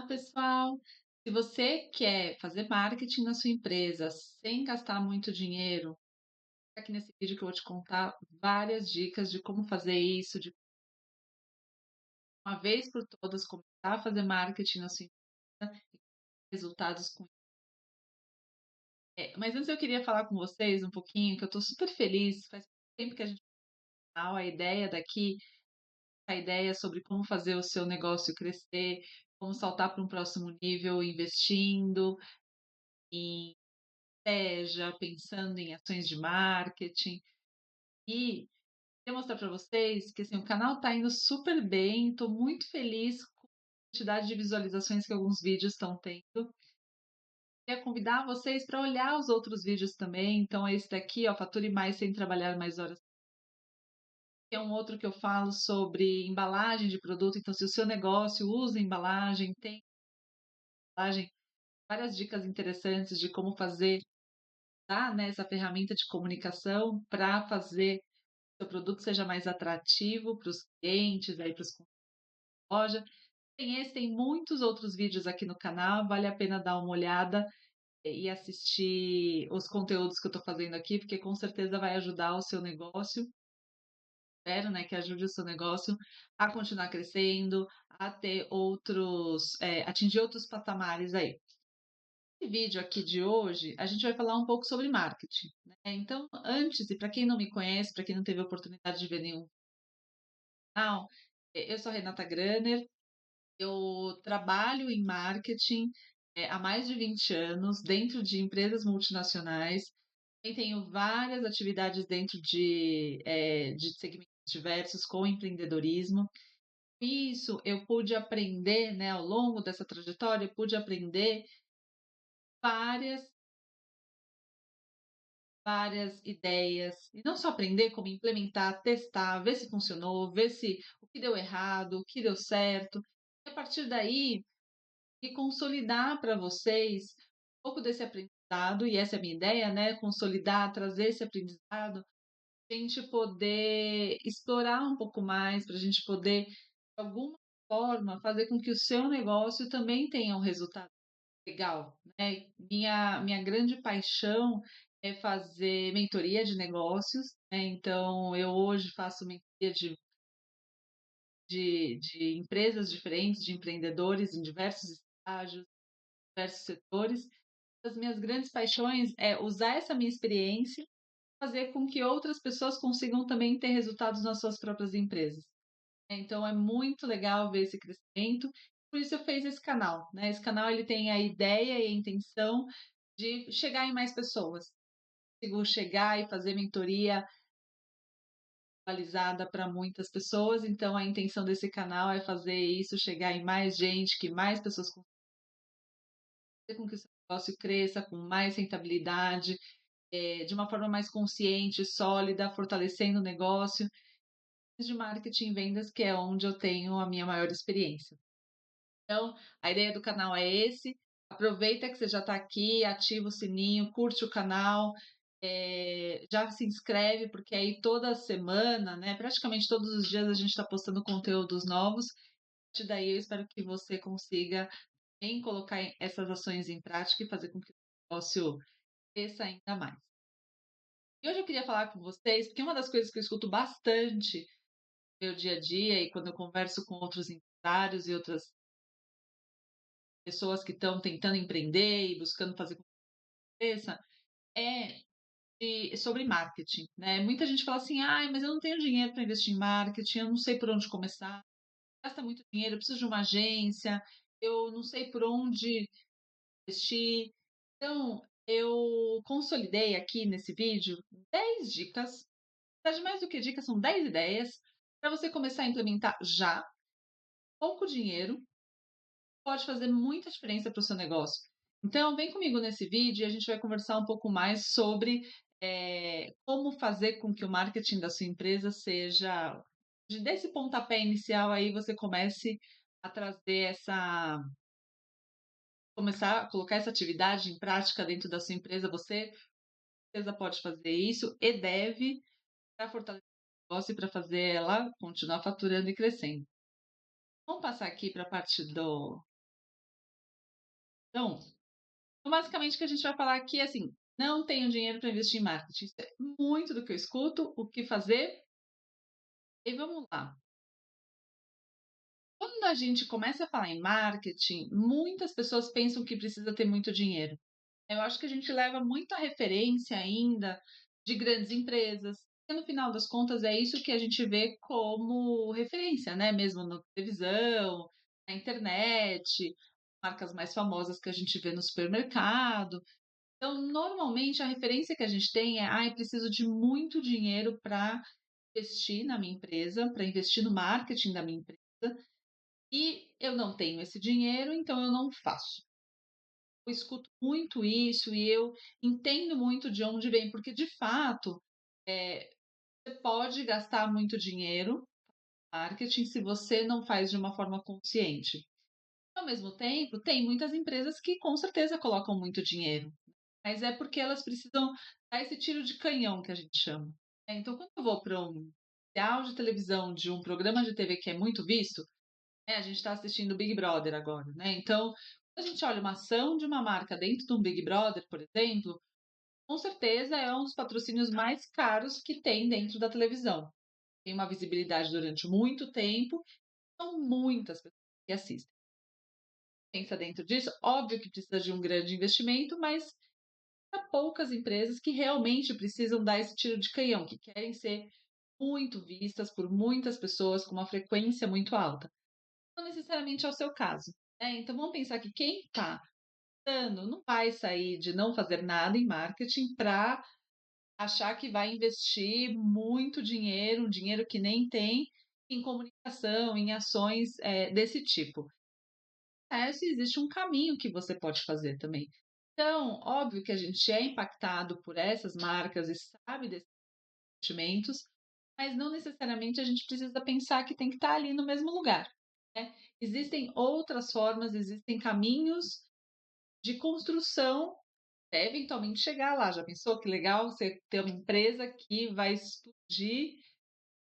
Pessoal, se você quer fazer marketing na sua empresa sem gastar muito dinheiro, aqui nesse vídeo que eu vou te contar várias dicas de como fazer isso, de uma vez por todas começar a fazer marketing na sua empresa e ter resultados com mas antes eu queria falar com vocês um pouquinho, que eu estou super feliz, faz tempo que a gente tem a ideia daqui, a ideia sobre como fazer o seu negócio crescer, como saltar para um próximo nível investindo em estratégia, pensando em ações de marketing. E queria mostrar para vocês que assim, o canal está indo super bem, estou muito feliz com a quantidade de visualizações que alguns vídeos estão tendo. Queria convidar vocês para olhar os outros vídeos também. Então, esse daqui, ó, Fature Mais Sem Trabalhar Mais Horas. É um outro que eu falo sobre embalagem de produto. Então, se o seu negócio usa embalagem, tem embalagem, várias dicas interessantes de como fazer, tá, né, essa ferramenta de comunicação para fazer seu produto seja mais atrativo para os clientes, aí para os loja. Tem esse, tem muitos outros vídeos aqui no canal, vale a pena dar uma olhada e assistir os conteúdos que eu estou fazendo aqui, porque com certeza vai ajudar o seu negócio. Espero, né, que ajude o seu negócio a continuar crescendo, a ter outros, atingir outros patamares aí. Nesse vídeo aqui de hoje, a gente vai falar um pouco sobre marketing, né? Então, antes, e para quem não me conhece, para quem não teve a oportunidade de ver nenhum canal, eu sou a Renata Graner, eu trabalho em marketing há mais de 20 anos, dentro de empresas multinacionais. Também tenho várias atividades dentro de segmentos diversos com empreendedorismo. Isso eu pude aprender, né, ao longo dessa trajetória, eu pude aprender várias várias ideias, e não só aprender, como implementar, testar, ver se funcionou, ver se o que deu errado, o que deu certo. E a partir daí, e consolidar para vocês um pouco desse aprendizado, e essa é a minha ideia, né? Consolidar, trazer esse aprendizado, a gente poder explorar um pouco mais, para a gente poder, de alguma forma, fazer com que o seu negócio também tenha um resultado legal, né? Minha grande paixão é fazer mentoria de negócios, né? Então, eu hoje faço mentoria de empresas diferentes, de empreendedores em diversos estágios, diversos setores. Das minhas grandes paixões é usar essa minha experiência e fazer com que outras pessoas consigam também ter resultados nas suas próprias empresas. Então é muito legal ver esse crescimento. Por isso eu fiz esse canal, né? Esse canal ele tem a ideia e a intenção de chegar em mais pessoas. Consigo chegar e fazer mentoria atualizada para muitas pessoas, então a intenção desse canal é fazer isso chegar em mais gente, que mais pessoas consigam fazer com que o seu negócio cresça com mais rentabilidade, de uma forma mais consciente, sólida, fortalecendo o negócio de marketing e vendas, que é onde eu tenho a minha maior experiência. Então, a ideia do canal é esse. Aproveita que você já está aqui, ativa o sininho, curte o canal, já se inscreve, porque aí toda semana, né, praticamente todos os dias a gente está postando conteúdos novos. A partir daí eu espero que você consiga bem colocar essas ações em prática e fazer com que o negócio cresça ainda mais. E hoje eu queria falar com vocês, porque uma das coisas que eu escuto bastante no meu dia a dia e quando eu converso com outros empresários e outras pessoas que estão tentando empreender e buscando fazer com que aconteça, é sobre marketing, né? Muita gente fala assim, ai, mas eu não tenho dinheiro para investir em marketing, eu não sei por onde começar, gasta muito dinheiro, eu preciso de uma agência, eu não sei por onde investir. Então, eu consolidei aqui nesse vídeo 10 dicas, na verdade, mais do que dicas, são 10 ideias para você começar a implementar já, pouco dinheiro, pode fazer muita diferença para o seu negócio. Então, vem comigo nesse vídeo e a gente vai conversar um pouco mais sobre como fazer com que o marketing da sua empresa seja, desse pontapé inicial aí você comece a trazer começar a colocar essa atividade em prática dentro da sua empresa. Você, com certeza, pode fazer isso e deve para fortalecer o negócio e para fazer ela continuar faturando e crescendo. Vamos passar aqui para a parte do Então, basicamente o que a gente vai falar aqui é assim, não tenho dinheiro para investir em marketing. Isso é muito do que eu escuto, o que fazer. E vamos lá. Quando a gente começa a falar em marketing, muitas pessoas pensam que precisa ter muito dinheiro. Eu acho que a gente leva muita referência ainda de grandes empresas, e no final das contas é isso que a gente vê como referência, né, mesmo na televisão, na internet, marcas mais famosas que a gente vê no supermercado. Então, normalmente a referência que a gente tem é: "Ai, preciso de muito dinheiro para investir na minha empresa, para investir no marketing da minha empresa, e eu não tenho esse dinheiro, então eu não faço". Eu escuto muito isso e eu entendo muito de onde vem, porque de fato, você pode gastar muito dinheiro no marketing se você não faz de uma forma consciente. Ao mesmo tempo, tem muitas empresas que com certeza colocam muito dinheiro, mas é porque elas precisam dar esse tiro de canhão que a gente chama. Então, quando eu vou para um comercial de televisão de um programa de TV que é muito visto, a gente está assistindo o Big Brother agora, né? Então, quando a gente olha uma ação de uma marca dentro de um Big Brother, por exemplo, com certeza é um dos patrocínios mais caros que tem dentro da televisão. Tem uma visibilidade durante muito tempo, são muitas pessoas que assistem. Pensa dentro disso, óbvio que precisa de um grande investimento, mas há poucas empresas que realmente precisam dar esse tiro de canhão, que querem ser muito vistas por muitas pessoas com uma frequência muito alta. Não necessariamente é o seu caso, né? Então vamos pensar que quem está dando não vai sair de não fazer nada em marketing para achar que vai investir muito dinheiro, um dinheiro que nem tem, em comunicação, em ações, desse tipo. Se existe um caminho que você pode fazer também. Então, óbvio que a gente é impactado por essas marcas e sabe desses investimentos, mas não necessariamente a gente precisa pensar que tem que estar ali no mesmo lugar, né. Existem outras formas, existem caminhos de construção até eventualmente chegar lá. Já pensou que legal você ter uma empresa que vai explodir,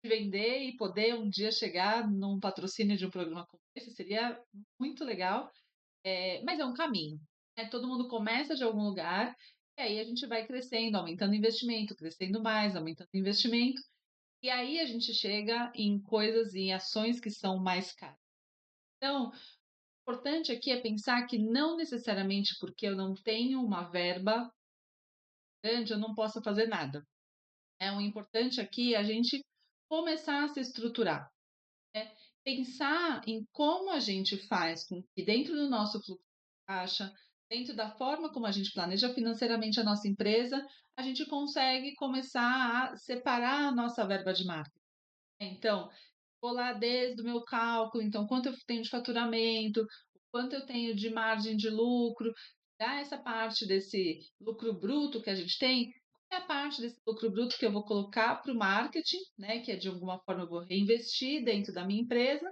vender e poder um dia chegar num patrocínio de um programa como esse? Seria muito legal, mas é um caminho, né, todo mundo começa de algum lugar, e aí a gente vai crescendo, aumentando o investimento, crescendo mais, aumentando o investimento, e aí a gente chega em coisas, em ações que são mais caras. Então, o importante aqui é pensar que não necessariamente porque eu não tenho uma verba grande, eu não posso fazer nada. O importante aqui é a gente começar a se estruturar, né? Pensar em como a gente faz com que dentro do nosso fluxo de caixa, dentro da forma como a gente planeja financeiramente a nossa empresa, a gente consegue começar a separar a nossa verba de marketing. Então, vou lá desde o meu cálculo, então quanto eu tenho de faturamento, o quanto eu tenho de margem de lucro, dar essa parte desse lucro bruto que a gente tem, qual é a parte desse lucro bruto que eu vou colocar para o marketing, né, que é de alguma forma eu vou reinvestir dentro da minha empresa,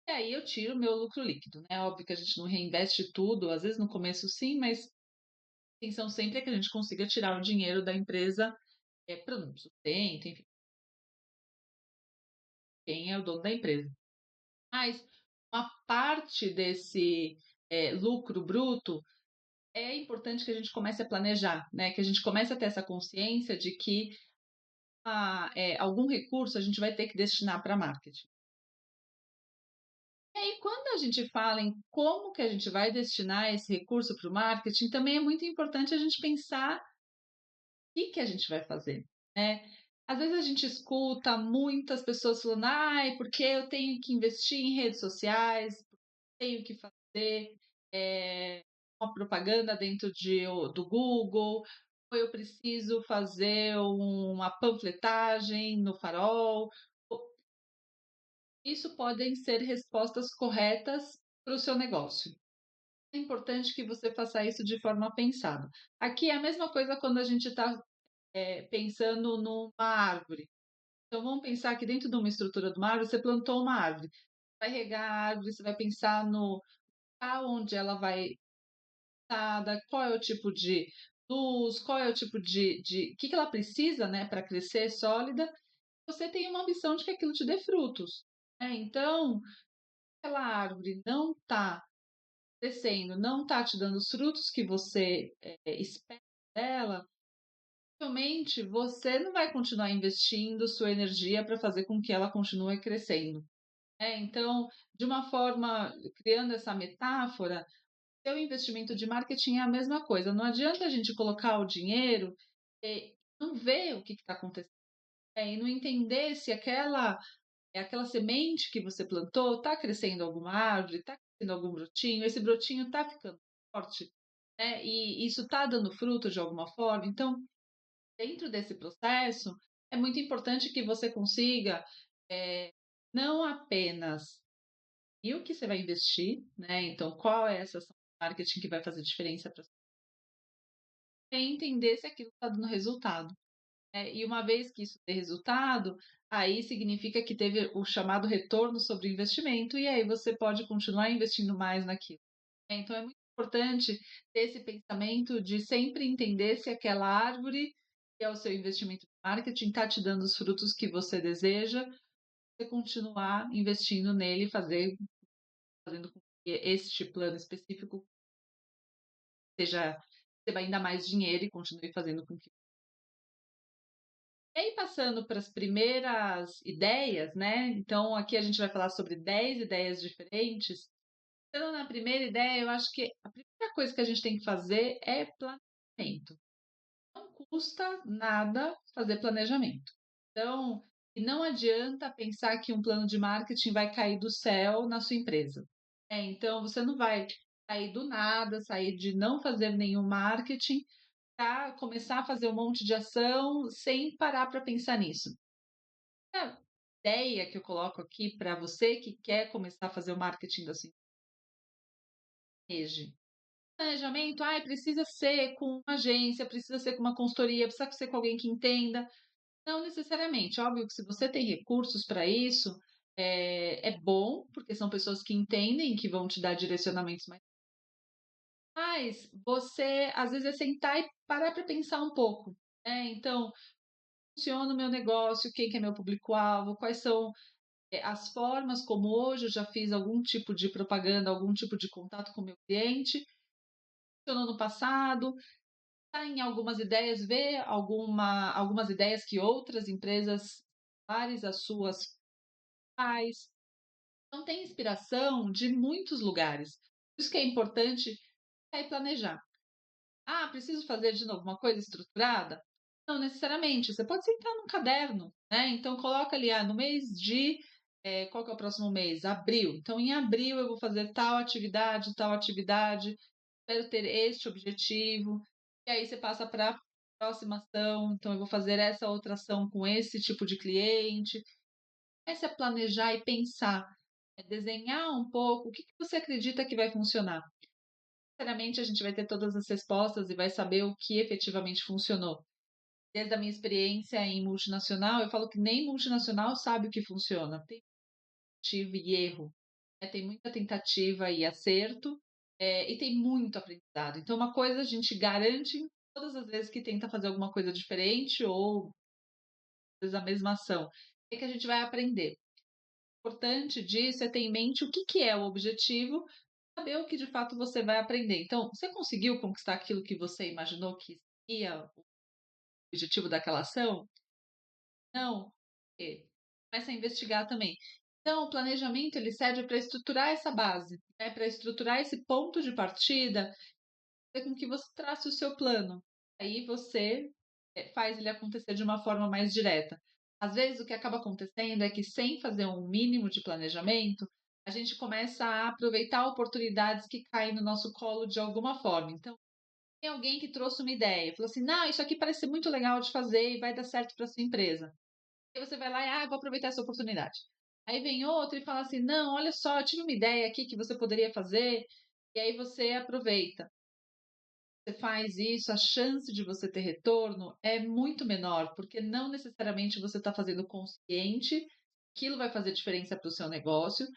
e aí eu tiro o meu lucro líquido, né? Óbvio que a gente não reinveste tudo, às vezes no começo sim, mas a intenção sempre é que a gente consiga tirar o dinheiro da empresa, para o sustento, enfim, quem é o dono da empresa. Mas uma parte desse, lucro bruto, é importante que a gente comece a planejar, né, que a gente comece a ter essa consciência de que, algum recurso a gente vai ter que destinar para marketing. E aí quando a gente fala em como que a gente vai destinar esse recurso para o marketing, também é muito importante a gente pensar o que a gente vai fazer, né. Às vezes a gente escuta muitas pessoas falando: "Ai, porque eu tenho que investir em redes sociais, tenho que fazer, uma propaganda dentro do Google, ou eu preciso fazer uma panfletagem no Farol". O Isso podem ser respostas corretas para o seu negócio. É importante que você faça isso de forma pensada. Aqui é a mesma coisa quando a gente está, pensando numa árvore. Então vamos pensar que dentro de uma estrutura de uma árvore, você plantou uma árvore. Vai regar a árvore, você vai pensar no aonde ela vai qual é o tipo de luz, qual é o tipo de que ela precisa, né, para crescer sólida, você tem uma ambição de que aquilo te dê frutos, né. Então, aquela árvore não está crescendo não está te dando os frutos que você espera dela, realmente você não vai continuar investindo sua energia para fazer com que ela continue crescendo. Então, de uma forma, criando essa metáfora, seu investimento de marketing é a mesma coisa. Não adianta a gente colocar o dinheiro e não ver o que está acontecendo, e não entender se aquela semente que você plantou está crescendo alguma árvore, está crescendo algum brotinho, esse brotinho está ficando forte, e isso está dando fruto de alguma forma. Então, dentro desse processo, é muito importante que você consiga não apenas e o que você vai investir, né? Então, qual é essa ação de marketing que vai fazer diferença para você? É entender se aquilo está dando resultado. E uma vez que isso dê resultado, aí significa que teve o chamado retorno sobre o investimento, e aí você pode continuar investindo mais naquilo. Então, é muito importante ter esse pensamento de sempre entender se aquela árvore, que é o seu investimento de marketing, está te dando os frutos que você deseja, você continuar investindo nele, fazendo com que este plano específico seja receba ainda mais dinheiro e continue fazendo com que. E aí, passando para as primeiras ideias, né? Então, aqui a gente vai falar sobre 10 ideias diferentes. Então, na primeira ideia, eu acho que a primeira coisa que a gente tem que fazer é planejamento. Não custa nada fazer planejamento. Então, e não adianta pensar que um plano de marketing vai cair do céu na sua empresa. Então, você não vai sair do nada, sair de não fazer nenhum marketing para começar a fazer um monte de ação sem parar para pensar nisso. A ideia que eu coloco aqui para você que quer começar a fazer o marketing da sua empresa. Planejamento, precisa ser com uma agência, precisa ser com uma consultoria, precisa ser com alguém que entenda. Não necessariamente. Óbvio que se você tem recursos para isso, é bom, porque são pessoas que entendem, que vão te dar direcionamentos mais. Mas você, às vezes, é sentar e parar para pensar um pouco. Então, funciona o meu negócio, quem que é meu público-alvo, quais são as formas como hoje eu já fiz algum tipo de propaganda, algum tipo de contato com o meu cliente, funcionou no passado, está em algumas ideias, ver algumas ideias que outras empresas similares às suas faz. Então tem inspiração de muitos lugares. Por isso que é importante planejar. Preciso fazer de novo uma coisa estruturada? Não necessariamente. Você pode sentar num caderno, né? Então coloca ali, no mês de qual que é o próximo mês? Abril. Então, em abril eu vou fazer tal atividade, espero ter este objetivo. E aí você passa para a próxima ação. Então, eu vou fazer essa outra ação com esse tipo de cliente. Comece a planejar e pensar, desenhar um pouco o que você acredita que vai funcionar. Sinceramente, a gente vai ter todas as respostas e vai saber o que efetivamente funcionou. Desde a minha experiência em multinacional, eu falo que nem multinacional sabe o que funciona. Tem tentativa e erro, tem muita tentativa e acerto, e tem muito aprendizado. Então, uma coisa a gente garante todas as vezes que tenta fazer alguma coisa diferente ou às vezes a mesma ação, é que a gente vai aprender. O importante disso é ter em mente o que, que é o objetivo, saber o que de fato você vai aprender. Então, você conseguiu conquistar aquilo que você imaginou que seria o objetivo daquela ação? Não? Começa a investigar também. Então, o planejamento ele serve para estruturar essa base, para estruturar esse ponto de partida, fazer com que você trace o seu plano. Aí você faz ele acontecer de uma forma mais direta. Às vezes, o que acaba acontecendo é que, sem fazer um mínimo de planejamento, a gente começa a aproveitar oportunidades que caem no nosso colo de alguma forma. Então, tem alguém que trouxe uma ideia, falou assim: não, isso aqui parece ser muito legal de fazer e vai dar certo para sua empresa. Aí você vai lá e, vou aproveitar essa oportunidade. Aí vem outro e fala assim: não, olha só, tive uma ideia aqui que você poderia fazer, e aí você aproveita. Você faz isso, a chance de você ter retorno é muito menor, porque não necessariamente você está fazendo consciente, aquilo vai fazer diferença para o seu negócio,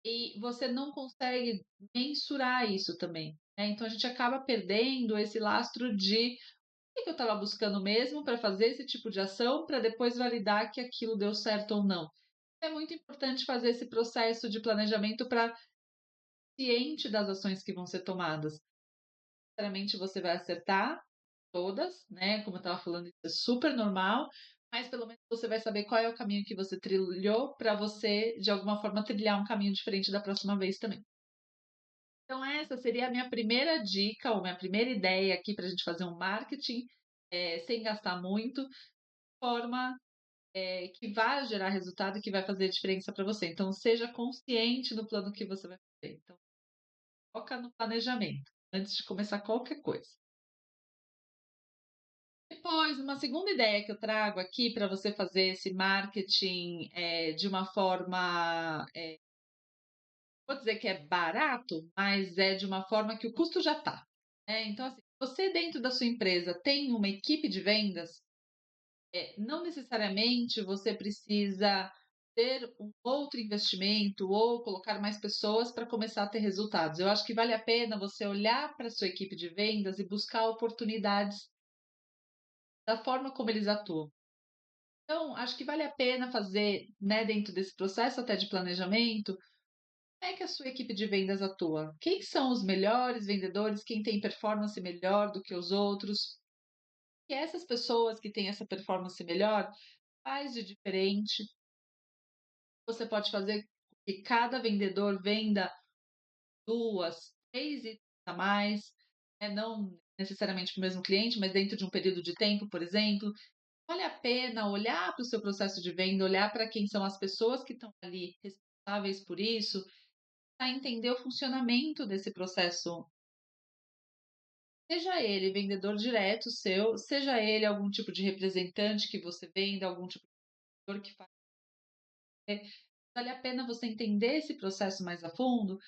e você não consegue mensurar isso também. Então a gente acaba perdendo esse lastro de o que eu estava buscando mesmo para fazer esse tipo de ação, para depois validar que aquilo deu certo ou não. É muito importante fazer esse processo de planejamento para ciente das ações que vão ser tomadas. Sinceramente, você vai acertar todas, né? Como eu estava falando, isso é super normal, mas pelo menos você vai saber qual é o caminho que você trilhou para você, de alguma forma, trilhar um caminho diferente da próxima vez também. Então, essa seria a minha primeira dica, ou minha primeira ideia aqui para a gente fazer um marketing, sem gastar muito, de forma que vai gerar resultado e que vai fazer diferença para você. Então, seja consciente do plano que você vai fazer. Então, foca no planejamento antes de começar qualquer coisa. Depois, uma segunda ideia que eu trago aqui para você fazer esse marketing de uma forma, vou dizer que é barato, mas é de uma forma que o custo já está. Então, assim, você dentro da sua empresa tem uma equipe de vendas. Não necessariamente você precisa ter um outro investimento ou colocar mais pessoas para começar a ter resultados. Eu acho que vale a pena você olhar para a sua equipe de vendas e buscar oportunidades da forma como eles atuam. Então, acho que vale a pena fazer, né, dentro desse processo até de planejamento, como é que a sua equipe de vendas atua? Quem são os melhores vendedores? Quem tem performance melhor do que os outros? E essas pessoas que têm essa performance melhor faz de diferente. Você pode fazer que cada vendedor venda 2, 3 itens a mais, não necessariamente para o mesmo cliente, mas dentro de um período de tempo, por exemplo. Vale a pena olhar para o seu processo de venda, olhar para quem são as pessoas que estão ali responsáveis por isso, para entender o funcionamento desse processo. Seja ele vendedor direto seu, seja ele algum tipo de representante que você venda, algum tipo de vendedor que faz. Vale a pena você entender esse processo mais a fundo,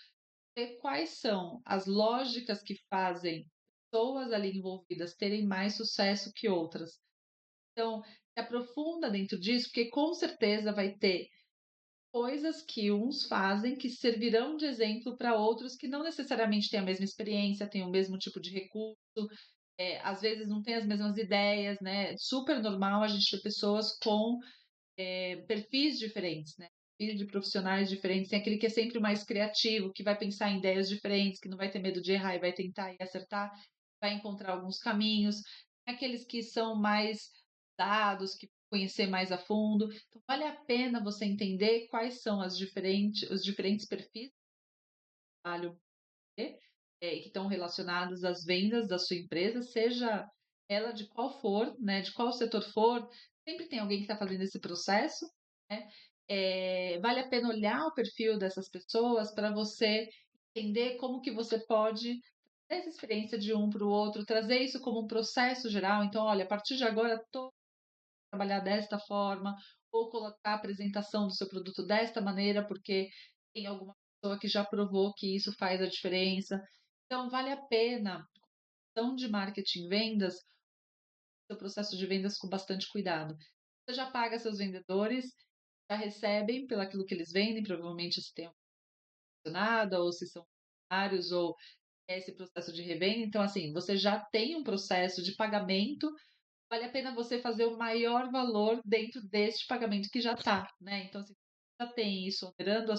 ver quais são as lógicas que fazem pessoas ali envolvidas terem mais sucesso que outras. Então, se aprofunda dentro disso, porque com certeza vai ter coisas que uns fazem que servirão de exemplo para outros que não necessariamente têm a mesma experiência, têm o mesmo tipo de recurso, às vezes não têm as mesmas ideias, né? É super normal a gente ter pessoas com perfis diferentes, né? Perfis de profissionais diferentes. Tem aquele que é sempre mais criativo, que vai pensar em ideias diferentes, que não vai ter medo de errar e vai tentar e acertar, vai encontrar alguns caminhos. Tem aqueles que são mais dados, que conhecer mais a fundo. Então, vale a pena você entender quais são os diferentes perfis de trabalho que estão relacionados às vendas da sua empresa, seja ela de qual for, né, de qual setor for, sempre tem alguém que está fazendo esse processo, né? Vale a pena olhar o perfil dessas pessoas para você entender como que você pode ter essa experiência de um para o outro, trazer isso como um processo geral. Então, olha, a partir de agora, estou trabalhar desta forma, ou colocar a apresentação do seu produto desta maneira, porque tem alguma pessoa que já provou que isso faz a diferença. Então, vale a pena, questão de marketing e vendas, seu processo de vendas com bastante cuidado. Você já paga seus vendedores, já recebem pelo aquilo que eles vendem, provavelmente se tem funcionado, ou se são funcionários, ou esse processo de revenda. Então, assim, você já tem um processo de pagamento, vale a pena você fazer o maior valor dentro deste pagamento que já está, né? Então, se você já tem isso operando o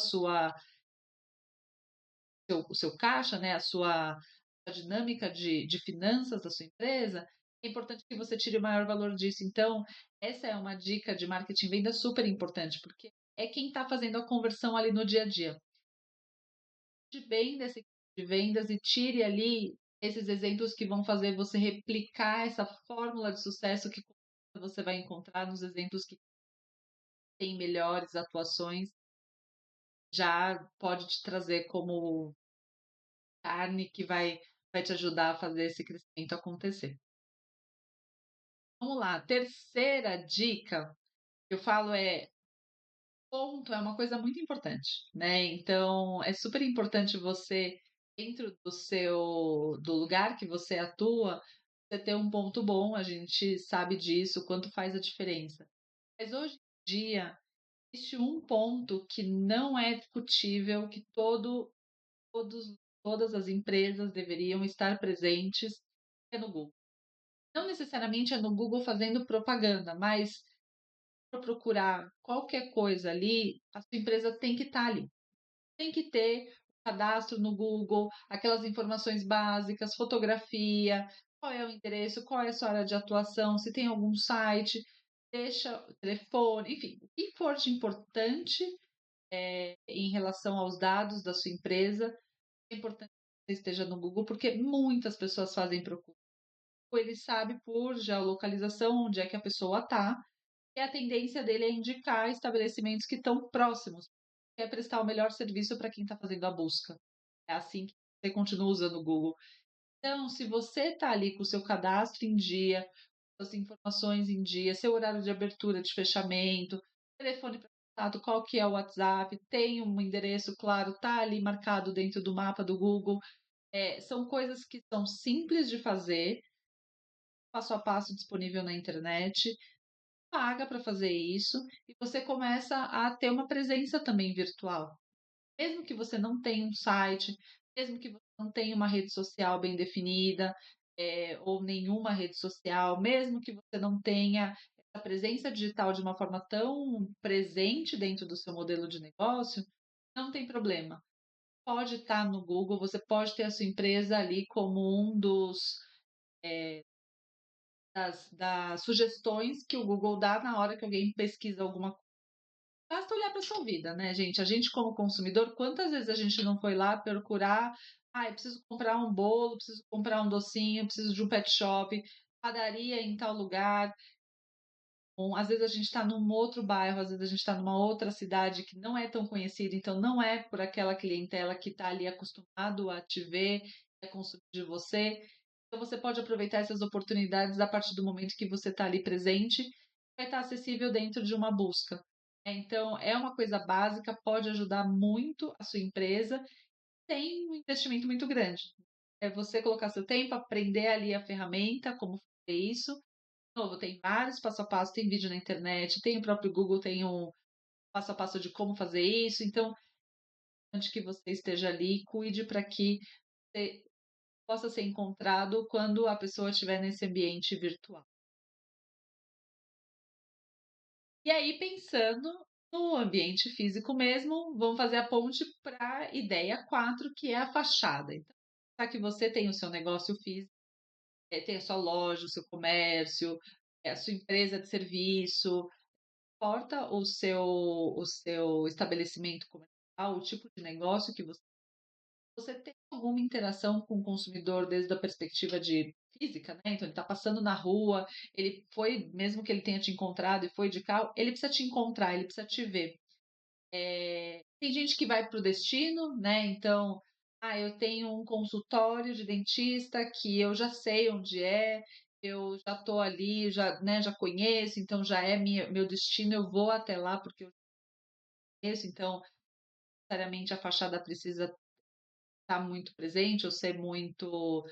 seu caixa, né? A dinâmica de finanças da sua empresa, é importante que você tire o maior valor disso. Então, essa é uma dica de marketing e venda super importante, porque é quem está fazendo a conversão ali no dia a dia. De bem dessa equipe de vendas e tire ali esses exemplos que vão fazer você replicar essa fórmula de sucesso que você vai encontrar nos exemplos que têm melhores atuações, já pode te trazer como carne que vai te ajudar a fazer esse crescimento acontecer. Vamos lá, terceira dica que eu falo ponto é uma coisa muito importante, né? Então, é super importante você, dentro do lugar que você atua, você ter um ponto bom, a gente sabe disso, quanto faz a diferença. Mas hoje em dia, existe um ponto que não é discutível, que todos, todas as empresas deveriam estar presentes, é no Google. Não necessariamente é no Google fazendo propaganda, mas para procurar qualquer coisa ali, a sua empresa tem que estar ali. Tem que ter cadastro no Google, aquelas informações básicas, fotografia, qual é o endereço, qual é a sua área de atuação, se tem algum site, deixa o telefone, enfim, o que for de importante, em relação aos dados da sua empresa, é importante que você esteja no Google, porque muitas pessoas fazem procura. Ele sabe por geolocalização onde é que a pessoa está, e a tendência dele é indicar estabelecimentos que estão próximos, quer prestar o melhor serviço para quem está fazendo a busca. É assim que você continua usando o Google. Então, se você está ali com o seu cadastro em dia, suas informações em dia, seu horário de abertura, de fechamento, telefone para contato, qual que é o WhatsApp, tem um endereço claro, está ali marcado dentro do mapa do Google. São coisas que são simples de fazer, passo a passo disponível na internet, paga para fazer isso e você começa a ter uma presença também virtual. Mesmo que você não tenha um site, mesmo que você não tenha uma rede social bem definida, ou nenhuma rede social, mesmo que você não tenha essa presença digital de uma forma tão presente dentro do seu modelo de negócio, não tem problema. Pode estar no Google, você pode ter a sua empresa ali como um dos das sugestões que o Google dá na hora que alguém pesquisa alguma coisa. Basta olhar para sua vida, né, gente? A gente, como consumidor, quantas vezes a gente não foi lá procurar? Ah, eu preciso comprar um bolo, preciso comprar um docinho, preciso de um pet shop, padaria em tal lugar. Bom, às vezes a gente está num outro bairro, às vezes a gente está numa outra cidade que não é tão conhecida, então não é por aquela clientela que está ali acostumado a te ver, a consumir de você. Então você pode aproveitar essas oportunidades a partir do momento que você está ali presente, vai estar acessível dentro de uma busca. Então, é uma coisa básica, pode ajudar muito a sua empresa, tem um investimento muito grande. É você colocar seu tempo, aprender ali a ferramenta, como fazer isso. De novo, tem vários passo a passo, tem vídeo na internet, tem o próprio Google, tem um passo a passo de como fazer isso. Então, antes que você esteja ali, cuide para que você possa ser encontrado quando a pessoa estiver nesse ambiente virtual. E aí, pensando no ambiente físico mesmo, vamos fazer a ponte para a ideia 4, que é a fachada. Então, já que você tem o seu negócio físico, tem a sua loja, o seu comércio, a sua empresa de serviço, importa o seu estabelecimento comercial, o tipo de negócio que você tem alguma interação com o consumidor desde a perspectiva de física, né? Então ele está passando na rua, ele foi, mesmo que ele tenha te encontrado e foi de carro, ele precisa te encontrar, ele precisa te ver. Tem gente que vai para o destino, né? Então, eu tenho um consultório de dentista que eu já sei onde é, eu já estou ali, já, né, já conheço, então já é meu destino, eu vou até lá porque eu conheço, então, necessariamente a fachada precisa estar muito presente ou ser muito,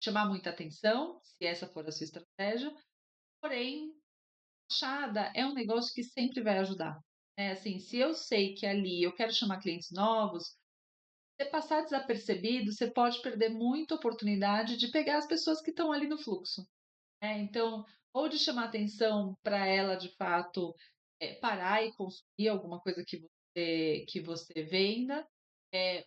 chamar muita atenção, se essa for a sua estratégia. Porém, fachada é um negócio que sempre vai ajudar. Assim, se eu sei que ali eu quero chamar clientes novos, você passar desapercebido, você pode perder muita oportunidade de pegar as pessoas que estão ali no fluxo, né. Então, ou de chamar atenção para ela, de fato, parar e consumir alguma coisa que você venda,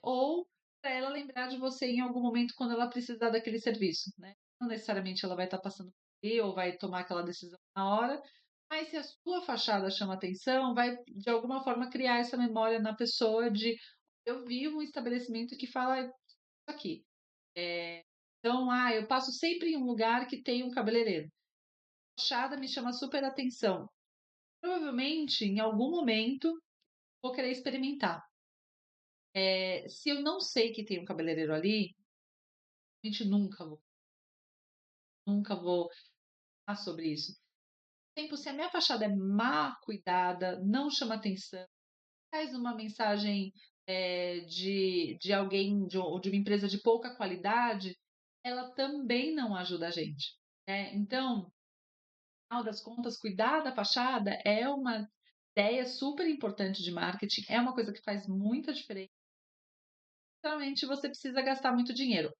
ou para ela lembrar de você em algum momento quando ela precisar daquele serviço, né. Não necessariamente ela vai estar passando por ali ou vai tomar aquela decisão na hora, mas se a sua fachada chama atenção, vai de alguma forma criar essa memória na pessoa de: "Eu vi um estabelecimento que fala isso aqui". Então, eu passo sempre em um lugar que tem um cabeleireiro. A fachada me chama super atenção. Provavelmente, em algum momento, vou querer experimentar. Se eu não sei que tem um cabeleireiro ali, realmente nunca vou falar sobre isso. Tempo, se a minha fachada é mal cuidada, não chama atenção, traz uma mensagem, de alguém de uma empresa de pouca qualidade, ela também não ajuda a gente, né. Então, no final das contas, cuidar da fachada é uma ideia super importante de marketing, é uma coisa que faz muita diferença. Realmente você precisa gastar muito dinheiro.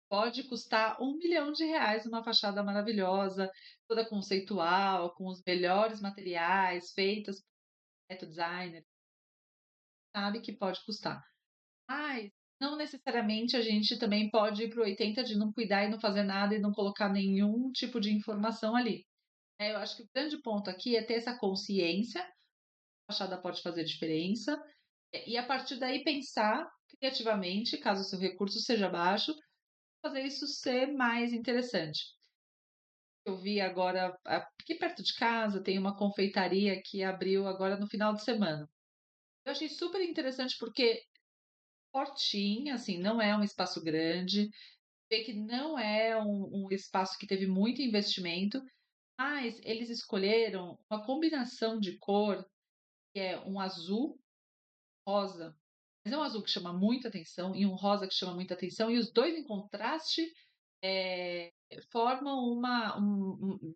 Pode custar R$ 1.000.000 uma fachada maravilhosa, toda conceitual, com os melhores materiais, feitas por arquiteto designer. sabe que pode custar. Mas não necessariamente a gente também pode ir para o 80 de não cuidar e não fazer nada e não colocar nenhum tipo de informação ali. Eu acho que o grande ponto aqui é ter essa consciência, a fachada pode fazer diferença, e a partir daí pensar criativamente, caso o seu recurso seja baixo, fazer isso ser mais interessante. Eu vi agora, aqui perto de casa, tem uma confeitaria que abriu agora no final de semana. Eu achei super interessante porque portinha, assim, não é um espaço grande, vê que não é um espaço que teve muito investimento, mas eles escolheram uma combinação de cor, que é um azul rosa, mas é um azul que chama muita atenção e um rosa que chama muita atenção, e os 2 em contraste, eh, formam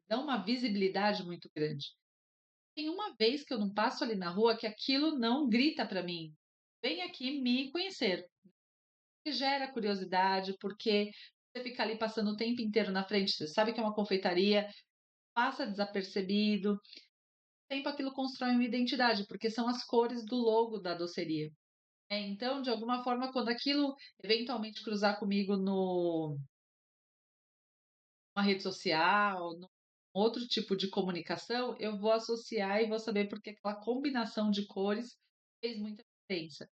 dão uma visibilidade muito grande. Tem uma vez que eu não passo ali na rua que aquilo não grita para mim: "Vem aqui me conhecer", que gera curiosidade, porque você fica ali passando o tempo inteiro na frente, você sabe que é uma confeitaria, passa desapercebido, tempo aquilo constrói uma identidade, porque são as cores do logo da doceria. Então, de alguma forma, quando aquilo eventualmente cruzar comigo numa rede social, num outro tipo de comunicação, eu vou associar e vou saber porque aquela combinação de cores fez muita diferença.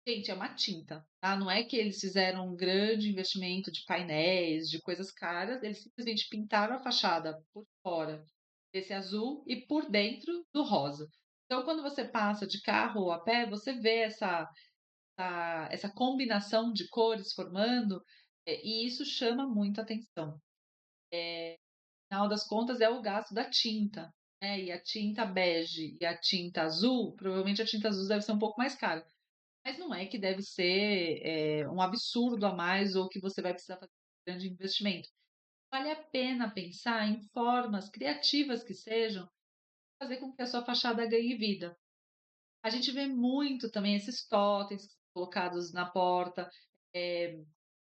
Gente, é uma tinta, tá? Não é que eles fizeram um grande investimento de painéis, de coisas caras, eles simplesmente pintaram a fachada por fora desse azul e por dentro do rosa. Então, quando você passa de carro ou a pé, você vê essa combinação de cores formando, e isso chama muito atenção. No final das contas, é o gasto da tinta, né? E a tinta bege e a tinta azul, provavelmente a tinta azul deve ser um pouco mais cara. Mas não é que deve ser, um absurdo a mais ou que você vai precisar fazer um grande investimento. Vale a pena pensar em formas criativas que sejam, fazer com que a sua fachada ganhe vida. A gente vê muito também esses totens colocados na porta, eh,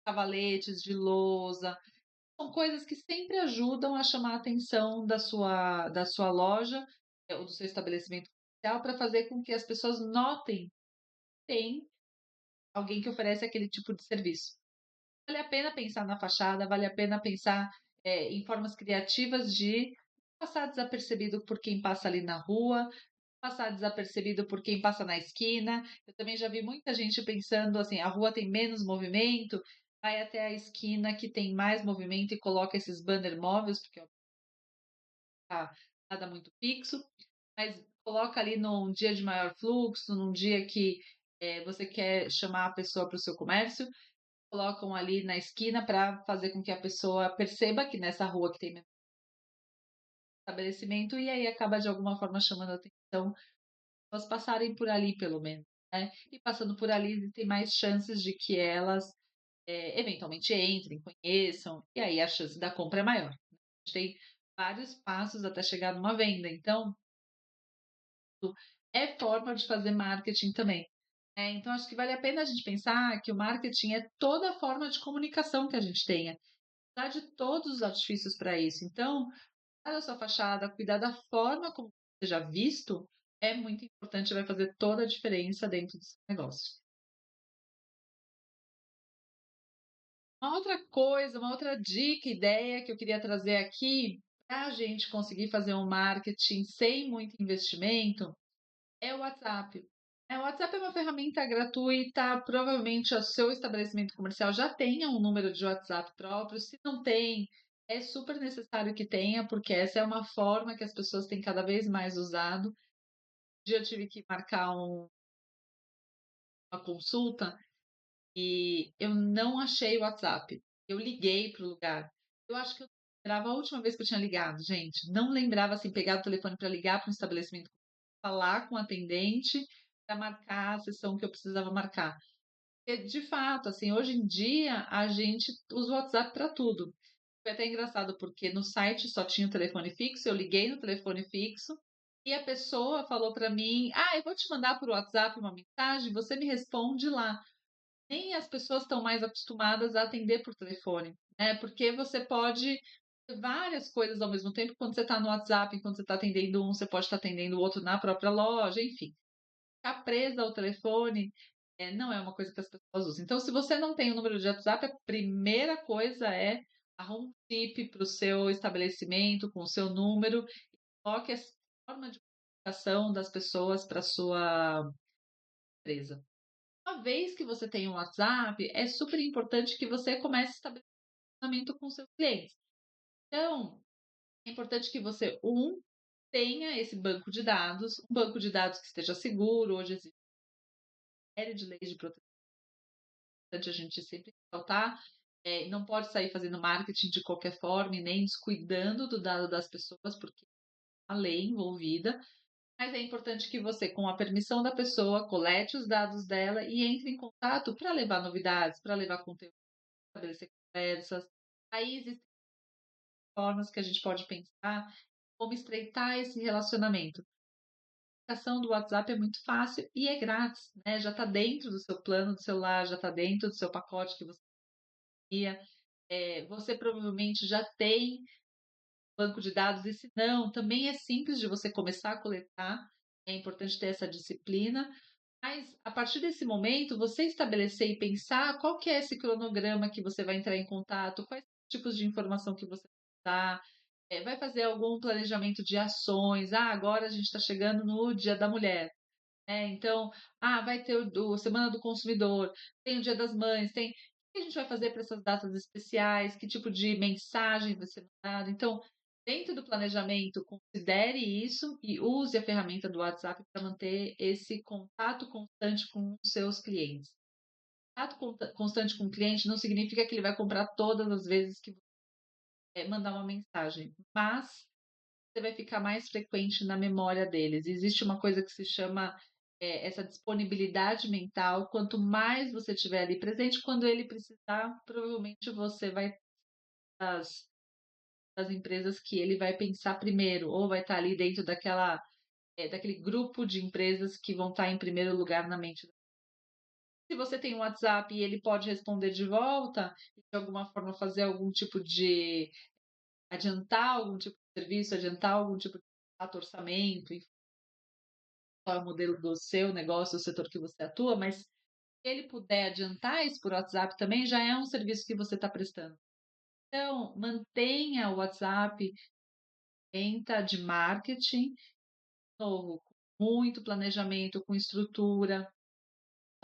cavaletes de lousa, são coisas que sempre ajudam a chamar a atenção da sua loja, ou do seu estabelecimento comercial, para fazer com que as pessoas notem que tem alguém que oferece aquele tipo de serviço. Vale a pena pensar na fachada, vale a pena pensar, em formas criativas de passar desapercebido por quem passa ali na rua, passar desapercebido por quem passa na esquina. Eu também já vi muita gente pensando assim: a rua tem menos movimento, vai até a esquina que tem mais movimento e coloca esses banner móveis, porque tá nada muito fixo, mas coloca ali num dia de maior fluxo, num dia que, você quer chamar a pessoa para o seu comércio, colocam ali na esquina para fazer com que a pessoa perceba que nessa rua que tem menos estabelecimento, e aí acaba de alguma forma chamando a atenção, elas passarem por ali pelo menos, né. E passando por ali tem mais chances de que elas, eventualmente entrem, conheçam, e aí a chance da compra é maior. A gente tem vários passos até chegar numa venda, então é forma de fazer marketing também. Então acho que vale a pena a gente pensar que o marketing é toda a forma de comunicação que a gente tenha, usar de todos os artifícios para isso. Então, cuidar da sua fachada, cuidar da forma como seja visto, é muito importante, vai fazer toda a diferença dentro do seu negócio. Uma outra coisa, uma outra dica, ideia que eu queria trazer aqui, para a gente conseguir fazer um marketing sem muito investimento, é o WhatsApp. O WhatsApp é uma ferramenta gratuita, provavelmente o seu estabelecimento comercial já tenha um número de WhatsApp próprio, se não tem, é super necessário que tenha, porque essa é uma forma que as pessoas têm cada vez mais usado. Um dia eu tive que marcar uma consulta e eu não achei o WhatsApp. Eu liguei para o lugar. Eu acho que eu lembrava a última vez que eu tinha ligado, gente. Não lembrava, assim, pegar o telefone para ligar para um estabelecimento, falar com o atendente para marcar a sessão que eu precisava marcar. Porque, de fato, assim, hoje em dia a gente usa o WhatsApp para tudo. Foi até engraçado, porque no site só tinha o telefone fixo, eu liguei no telefone fixo e a pessoa falou para mim: "Ah, eu vou te mandar por WhatsApp uma mensagem, você me responde lá". Nem as pessoas estão mais acostumadas a atender por telefone, né, porque você pode ter várias coisas ao mesmo tempo, quando você está no WhatsApp, enquanto você está atendendo um, você pode estar atendendo o outro na própria loja, enfim. ficar presa ao telefone, não é uma coisa que as pessoas usam. Então, se você não tem o número de WhatsApp, a primeira coisa é arruma um chip para o seu estabelecimento com o seu número, coloque essa forma de comunicação das pessoas para sua empresa. Uma vez que você tem um WhatsApp, é super importante que você comece a estabelecer relacionamento com seus clientes. Então, é importante que você, tenha esse banco de dados, um banco de dados que esteja seguro. Hoje existe uma série de leis de proteção, a gente sempre ressaltar, não pode sair fazendo marketing de qualquer forma e nem descuidando do dado das pessoas, porque há lei envolvida, mas é importante que você, com a permissão da pessoa, colete os dados dela e entre em contato para levar novidades, para levar conteúdo, estabelecer conversas. Aí existem formas que a gente pode pensar como estreitar esse relacionamento. A aplicação do WhatsApp é muito fácil e é grátis, né? Já está dentro do seu plano do celular, já está dentro do seu pacote que você ia. Você provavelmente já tem banco de dados, e se não, também é simples de você começar a coletar. É importante ter essa disciplina, mas a partir desse momento, você estabelecer e pensar qual que é esse cronograma que você vai entrar em contato, quais tipos de informação que você vai dar, vai fazer algum planejamento de ações. Ah, agora a gente está chegando no Dia da Mulher. Então, vai ter o Semana do Consumidor, tem o Dia das Mães, tem. O que a gente vai fazer para essas datas especiais? Que tipo de mensagem vai ser mandada? Então, dentro do planejamento, considere isso e use a ferramenta do WhatsApp para manter esse contato constante com os seus clientes. Contato constante com o cliente não significa que ele vai comprar todas as vezes que você mandar uma mensagem, mas você vai ficar mais frequente na memória deles. Existe uma coisa que se chama essa disponibilidade mental. Quanto mais você estiver ali presente, quando ele precisar, provavelmente você vai das, das empresas que ele vai pensar primeiro, ou vai estar ali dentro daquele grupo de empresas que vão estar em primeiro lugar na mente. Se você tem um WhatsApp e ele pode responder de volta, e de alguma forma fazer algum tipo de adiantar algum tipo de serviço, adiantar algum tipo de orçamento, qual é o modelo do seu negócio, do setor que você atua, mas se ele puder adiantar isso por WhatsApp também, já é um serviço que você está prestando. Então, mantenha o WhatsApp, tenta de marketing, novo, com muito planejamento, com estrutura.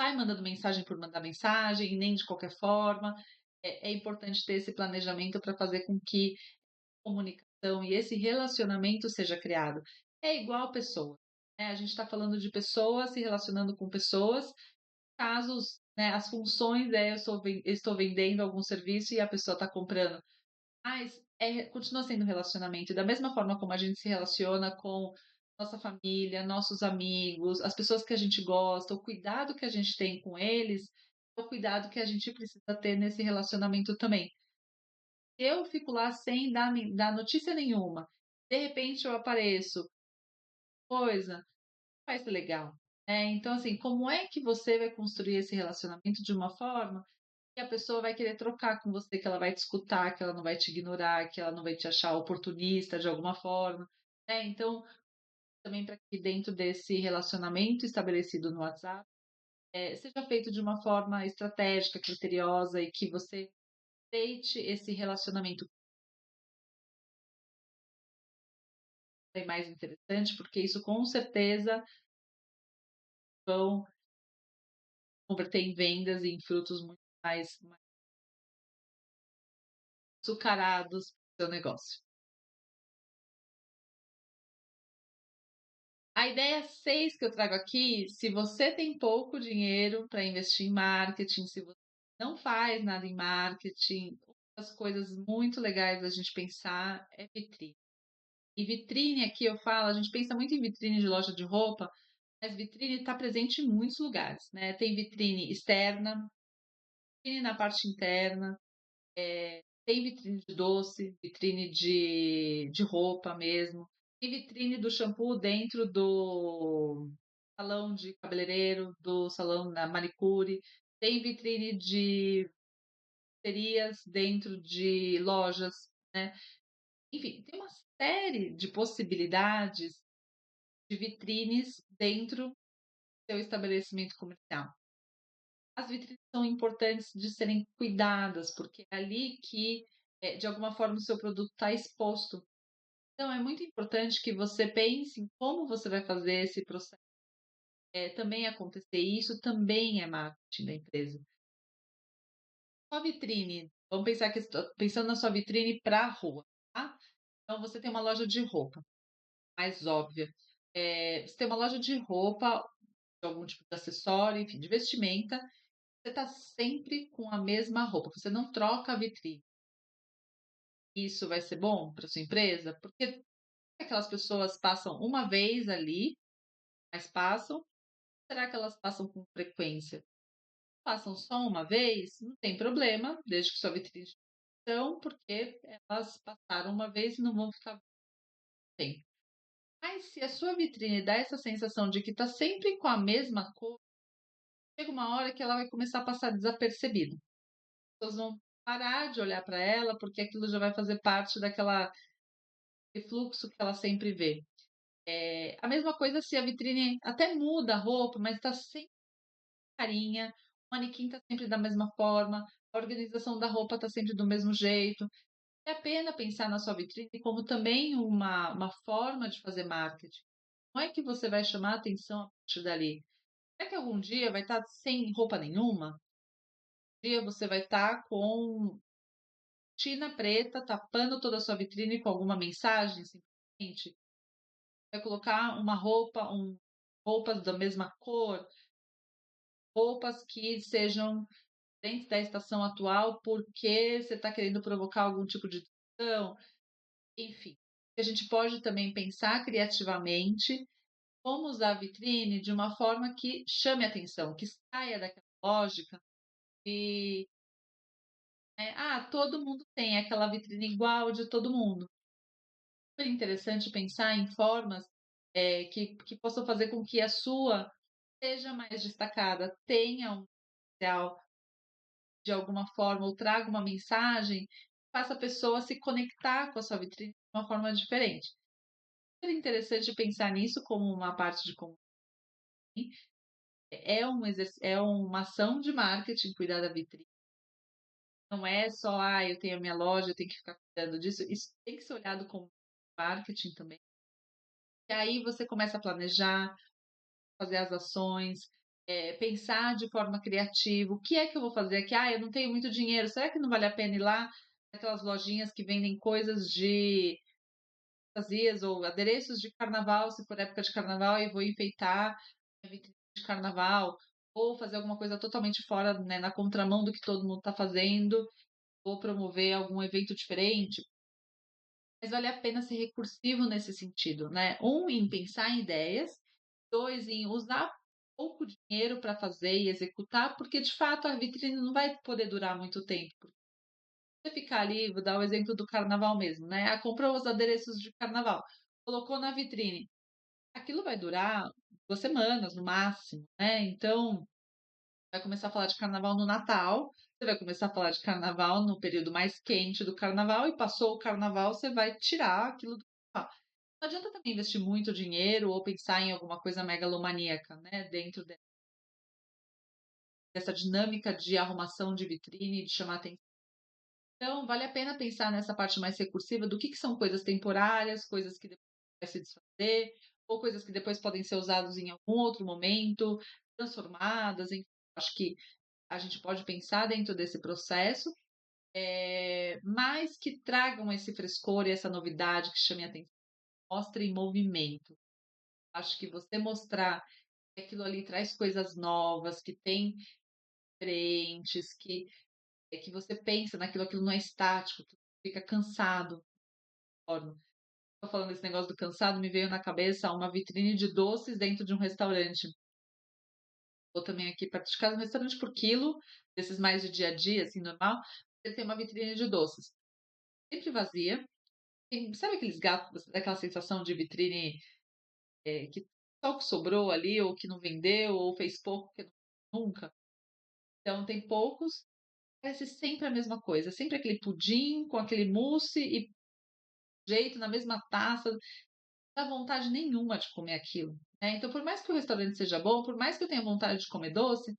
Sai mandando mensagem por mandar mensagem, e nem de qualquer forma. É importante ter esse planejamento para fazer com que a comunicação e esse relacionamento seja criado. É igual pessoa. Né? A gente está falando de pessoas se relacionando com pessoas. Casos, né, as funções eu estou vendendo algum serviço e a pessoa está comprando. Mas continua sendo um relacionamento. Da mesma forma como a gente se relaciona com nossa família, nossos amigos, as pessoas que a gente gosta, o cuidado que a gente tem com eles, é o cuidado que a gente precisa ter nesse relacionamento também. Eu fico lá sem dar notícia nenhuma. De repente eu apareço, coisa, vai ser legal. Então, assim, como é que você vai construir esse relacionamento de uma forma que a pessoa vai querer trocar com você, que ela vai te escutar, que ela não vai te ignorar, que ela não vai te achar oportunista de alguma forma, Então, também para que dentro desse relacionamento estabelecido no WhatsApp, seja feito de uma forma estratégica, criteriosa e que você aceite esse relacionamento mais interessante, porque isso com certeza vão converter em vendas e em frutos muito mais açucarados para o seu negócio. A ideia 6 que eu trago aqui, se você tem pouco dinheiro para investir em marketing, se você não faz nada em marketing, as coisas muito legais da gente pensar é vitrine. E vitrine aqui eu falo, a gente pensa muito em vitrine de loja de roupa, mas vitrine está presente em muitos lugares, né? Tem vitrine externa, vitrine na parte interna, tem vitrine de doce, vitrine de roupa mesmo. Tem vitrine do shampoo dentro do salão de cabeleireiro, do salão da manicure. Tem vitrine de pizzerias dentro de lojas, né? Enfim, tem uma série de possibilidades de vitrines dentro. seu estabelecimento comercial. As vitrines são importantes de serem cuidadas, porque é ali que, de alguma forma, o seu produto está exposto. Então, é muito importante que você pense em como você vai fazer esse processo, também acontecer. Isso também é marketing da empresa. Sua vitrine, vamos pensar que pensando na sua vitrine para a rua, tá? Então, você tem uma loja de roupa, mais óbvia. Você tem uma loja de roupa, de algum tipo de acessório, enfim, de vestimenta. Você está sempre com a mesma roupa, você não troca a vitrine. Isso vai ser bom para sua empresa? Porque aquelas pessoas passam uma vez ali, mas passam. Será que elas passam com frequência? Passam só uma vez? Não tem problema, desde que sua vitrine então, porque elas passaram uma vez e não vão ficar tempo. Mas se a sua vitrine dá essa sensação de que está sempre com a mesma cor, chega uma hora que ela vai começar a passar desapercebida. As pessoas vão parar de olhar para ela, porque aquilo já vai fazer parte daquela fluxo que ela sempre vê. A mesma coisa se a vitrine até muda a roupa, mas está sempre carinha, o manequim está sempre da mesma forma, a organização da roupa está sempre do mesmo jeito. É a pena pensar na sua vitrine como também uma forma de fazer marketing. Não é que você vai chamar a atenção a partir dali. Será que algum dia vai estar sem roupa nenhuma? Um dia você vai estar com tina preta tapando toda a sua vitrine com alguma mensagem, simplesmente? Vai colocar uma roupa, roupas da mesma cor, roupas que sejam dentro da estação atual, porque você está querendo provocar algum tipo de discussão, enfim. A gente pode também pensar criativamente como usar a vitrine de uma forma que chame atenção, que saia daquela lógica de, todo mundo tem aquela vitrine igual de todo mundo. Super interessante pensar em formas que possam fazer com que a sua seja mais destacada, tenha um potencial de alguma forma, ou traga uma mensagem, faça a pessoa se conectar com a sua vitrine de uma forma diferente. É interessante pensar nisso como uma parte de comunicação. É uma ação de marketing cuidar da vitrine. Não é só, eu tenho a minha loja, eu tenho que ficar cuidando disso. Isso tem que ser olhado como marketing também. E aí você começa a planejar, fazer as ações, pensar de forma criativa. O que é que eu vou fazer aqui? Eu não tenho muito dinheiro. Será que não vale a pena ir lá naquelas lojinhas que vendem coisas de fantasias ou adereços de carnaval, se for época de carnaval, e vou enfeitar a vitrine de carnaval, ou fazer alguma coisa totalmente fora, né, na contramão do que todo mundo está fazendo, ou promover algum evento diferente. Mas vale a pena ser recursivo nesse sentido, né? Um, em pensar em ideias, dois, em usar pouco dinheiro para fazer e executar, porque de fato a vitrine não vai poder durar muito tempo. Você ficar ali, vou dar o exemplo do carnaval mesmo, né? Comprou os adereços de carnaval, colocou na vitrine. Aquilo vai durar 2 semanas no máximo, né? Então, vai começar a falar de carnaval no Natal, você vai começar a falar de carnaval no período mais quente do carnaval e passou o carnaval, você vai tirar aquilo do carnaval. Não adianta também investir muito dinheiro ou pensar em alguma coisa megalomaníaca, né, dentro dessa dinâmica de arrumação de vitrine, de chamar atenção. Então, vale a pena pensar nessa parte mais recursiva do que são coisas temporárias, coisas que depois vai se desfazer, ou coisas que depois podem ser usadas em algum outro momento, transformadas, enfim. Acho que a gente pode pensar dentro desse processo, mas que tragam esse frescor e essa novidade que chame a atenção, mostre em movimento. Acho que você mostrar que aquilo ali traz coisas novas, que tem diferentes, que você pensa naquilo, aquilo não é estático, que fica cansado. Tô falando desse negócio do cansado, me veio na cabeça uma vitrine de doces dentro de um restaurante. Ou também aqui perto de casa, um restaurante por quilo, desses mais de dia a dia, assim, normal, ele tem uma vitrine de doces. Sempre vazia. Sabe aqueles gatos, daquela sensação de vitrine que só o que sobrou ali, ou que não vendeu, ou fez pouco, que nunca. Então tem poucos, parece sempre a mesma coisa, sempre aquele pudim com aquele mousse e jeito na mesma taça, não dá vontade nenhuma de comer aquilo. né. Então por mais que o restaurante seja bom, por mais que eu tenha vontade de comer doce,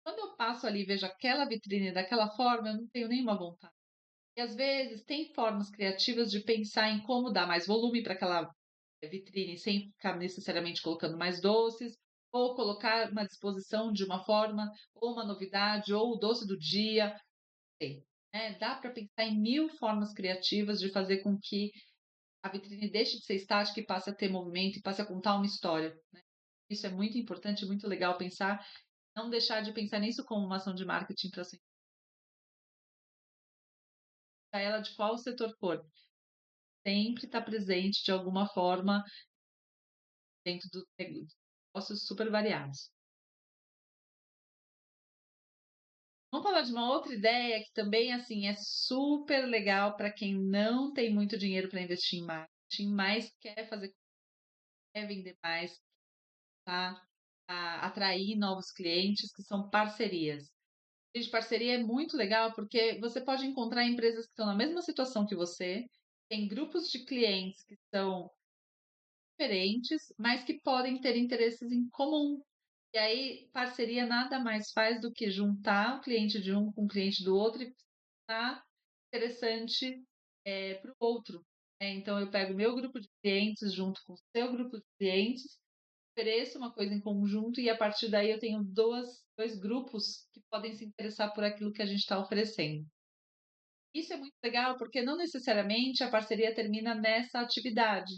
quando eu passo ali e vejo aquela vitrine daquela forma, eu não tenho nenhuma vontade. E às vezes tem formas criativas de pensar em como dar mais volume para aquela vitrine sem ficar necessariamente colocando mais doces, ou colocar uma disposição de uma forma, ou uma novidade, ou o doce do dia, sei, né. Dá para pensar em 1000 formas criativas de fazer com que a vitrine deixe de ser estática e passe a ter movimento e passe a contar uma história, né. Isso é muito importante, muito legal pensar, não deixar de pensar nisso como uma ação de marketing para ela de qual setor for, sempre está presente de alguma forma dentro do negócios super variados. Vamos falar de uma outra ideia que também, assim, é super legal para quem não tem muito dinheiro para investir em marketing, mas quer vender mais, tá, atrair novos clientes, que são parcerias. Gente, parceria é muito legal, porque você pode encontrar empresas que estão na mesma situação que você, tem grupos de clientes que são diferentes, mas que podem ter interesses em comum. E aí, parceria nada mais faz do que juntar o cliente de um com o cliente do outro e tá interessante, para o outro, né. Então eu pego o meu grupo de clientes junto com o seu grupo de clientes, ofereço uma coisa em conjunto e a partir daí eu tenho 2 grupos que podem se interessar por aquilo que a gente está oferecendo. Isso é muito legal, porque não necessariamente a parceria termina nessa atividade,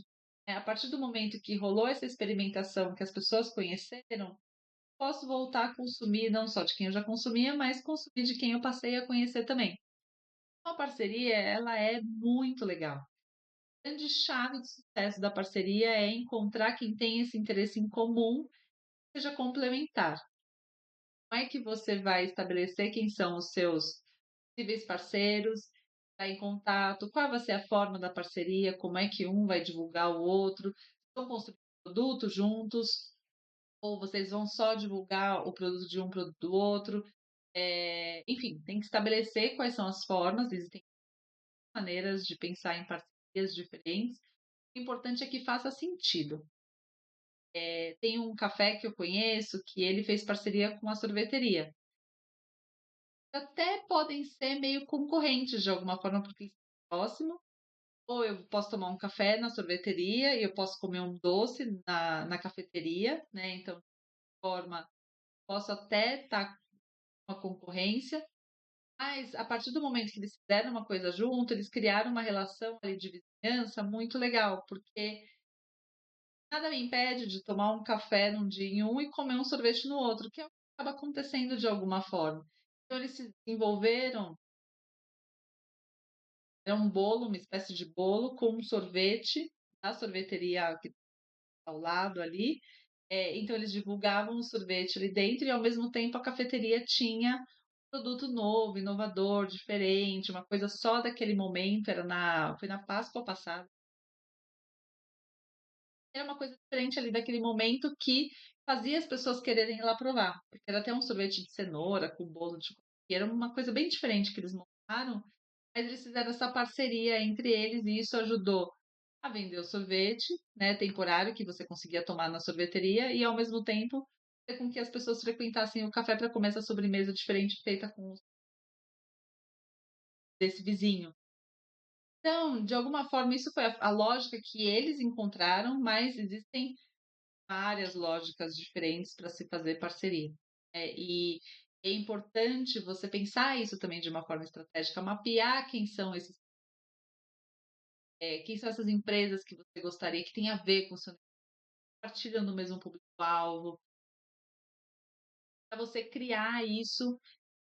né. A partir do momento que rolou essa experimentação, que as pessoas conheceram, posso voltar a consumir não só de quem eu já consumia, mas consumir de quem eu passei a conhecer também. Uma parceria, ela é muito legal. A grande chave de sucesso da parceria é encontrar quem tem esse interesse em comum, seja complementar. Como é que você vai estabelecer quem são os seus possíveis parceiros, tá em contato, qual vai ser a forma da parceria, como é que um vai divulgar o outro, estão construindo produto juntos, ou vocês vão só divulgar o produto de um, produto do outro. Enfim, tem que estabelecer quais são as formas, existem maneiras de pensar em parcerias diferentes. O importante é que faça sentido. Tem um café que eu conheço que ele fez parceria com a sorveteria. Até podem ser meio concorrentes de alguma forma, porque eles estão próximo, ou eu posso tomar um café na sorveteria e eu posso comer um doce na cafeteria, né, então, de forma posso até estar com uma concorrência, mas a partir do momento que eles fizeram uma coisa junto, eles criaram uma relação ali de vizinhança muito legal, porque nada me impede de tomar um café num dia em um e comer um sorvete no outro, que é o que acaba acontecendo de alguma forma. Então eles se desenvolveram, é um bolo, uma espécie de bolo com um sorvete da sorveteria que tá ao lado ali, então eles divulgavam o sorvete ali dentro e ao mesmo tempo a cafeteria tinha produto novo, inovador, diferente, uma coisa só daquele momento, foi na Páscoa passada. Era uma coisa diferente ali daquele momento que fazia as pessoas quererem ir lá provar, porque era até um sorvete de cenoura com bolo de que era uma coisa bem diferente que eles montaram, mas eles fizeram essa parceria entre eles e isso ajudou a vender o sorvete, né, temporário que você conseguia tomar na sorveteria e ao mesmo tempo fazer com que as pessoas frequentassem o café para comer essa sobremesa diferente feita com os desse vizinho. Então, de alguma forma, isso foi a lógica que eles encontraram, mas existem várias lógicas diferentes para se fazer parceria. E é importante você pensar isso também de uma forma estratégica, mapear quem são essas empresas que você gostaria que tenha a ver com o seu compartilham do mesmo público-alvo, para você criar isso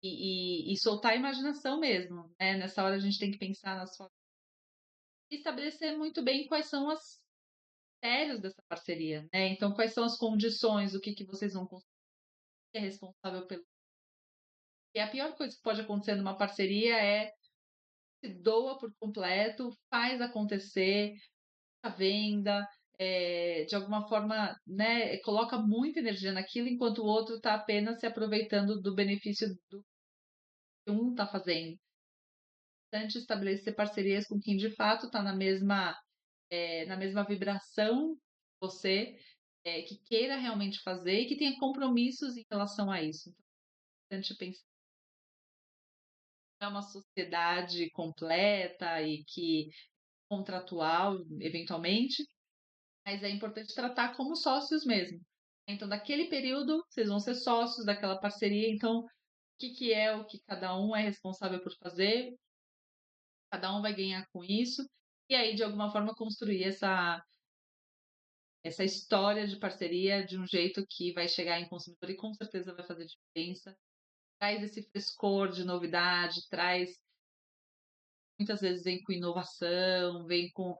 e soltar a imaginação mesmo, né. Nessa hora a gente tem que pensar nas formas e estabelecer muito bem quais são as critérios dessa parceria, né. Então quais são as condições, o que que vocês vão construir, quem é responsável pelo e a pior coisa que pode acontecer numa parceria é se doa por completo, faz acontecer, a venda, de alguma forma, né, coloca muita energia naquilo, enquanto o outro está apenas se aproveitando do benefício do que um está fazendo. É importante estabelecer parcerias com quem de fato está na mesma vibração que você, que queira realmente fazer e que tenha compromissos em relação a isso. Então, é importante pensar que é uma sociedade completa e que contratual, eventualmente, mas é importante tratar como sócios mesmo. Então, daquele período, vocês vão ser sócios daquela parceria, então, que é o que cada um é responsável por fazer, cada um vai ganhar com isso, e aí, de alguma forma, construir essa história de parceria de um jeito que vai chegar em consumidor e com certeza vai fazer diferença. Traz esse frescor de novidade, traz, muitas vezes vem com inovação, vem com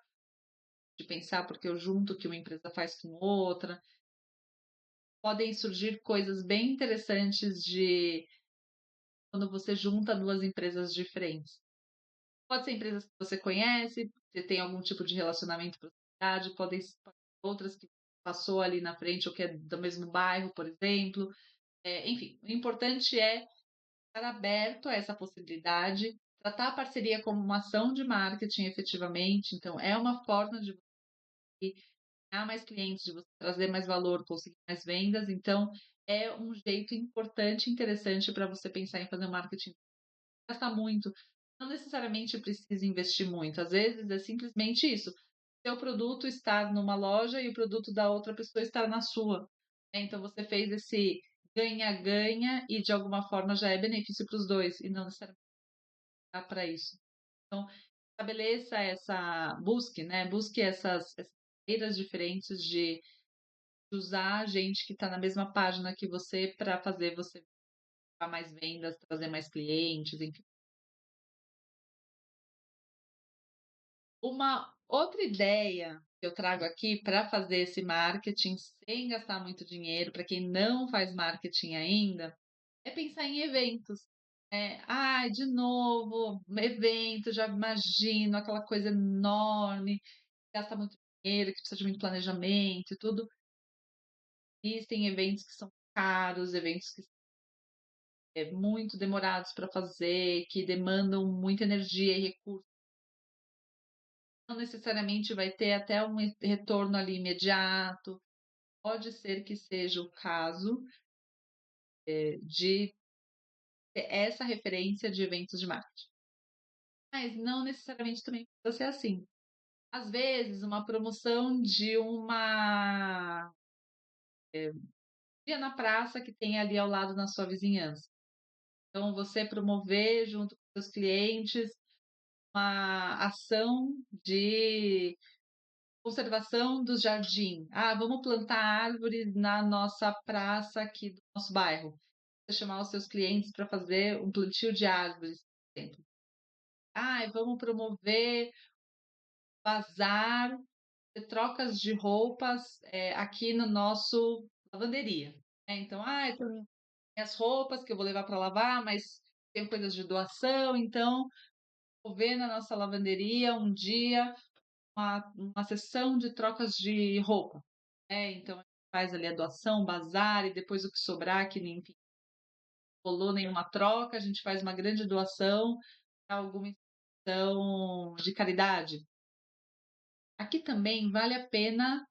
de pensar porque eu junto o que uma empresa faz com outra. Podem surgir coisas bem interessantes de quando você junta 2 empresas diferentes. Pode ser empresas que você conhece, você tem algum tipo de relacionamento, proximidade, podem ser outras que passou ali na frente ou que é do mesmo bairro, por exemplo. Enfim, o importante é estar aberto a essa possibilidade, tratar a parceria como uma ação de marketing efetivamente, então é uma forma de você ganhar mais clientes, de você trazer mais valor, conseguir mais vendas, então é um jeito importante e interessante para você pensar em fazer um marketing. Gastar muito, não necessariamente precisa investir muito, às vezes é simplesmente isso, seu produto estar numa loja e o produto da outra pessoa estar na sua, né, então você fez esse ganha-ganha e de alguma forma já é benefício para os 2 e não necessariamente para isso. Então, estabeleça busque essas maneiras diferentes de usar gente que está na mesma página que você para fazer você ter mais vendas, trazer mais clientes, enfim. Uma outra ideia que eu trago aqui para fazer esse marketing sem gastar muito dinheiro, para quem não faz marketing ainda, é pensar em eventos. Ai, de novo, um evento, já imagino aquela coisa enorme, que gasta muito dinheiro, que precisa de muito planejamento e tudo. Existem eventos que são caros, eventos que são muito demorados para fazer, que demandam muita energia e recursos. Não necessariamente vai ter até um retorno ali imediato. Pode ser que seja o caso, de ter essa referência de eventos de marketing. Mas não necessariamente também precisa ser assim. Às vezes, uma promoção de uma dia na praça que tem ali ao lado na sua vizinhança. Então, você promover junto com seus clientes uma ação de conservação do jardim. Ah, vamos plantar árvores na nossa praça aqui do nosso bairro. Você chamar os seus clientes para fazer um plantio de árvores, por exemplo. Ah, vamos promover bazar de trocas de roupas aqui no nosso lavanderia. Então, eu tenho minhas roupas que eu vou levar para lavar, mas tem coisas de doação, então vou ver na nossa lavanderia um dia uma sessão de trocas de roupa. Então a gente faz ali a doação, bazar, e depois o que sobrar, que nem enfim, rolou nenhuma troca, a gente faz uma grande doação para alguma instituição de caridade. Aqui também vale a pena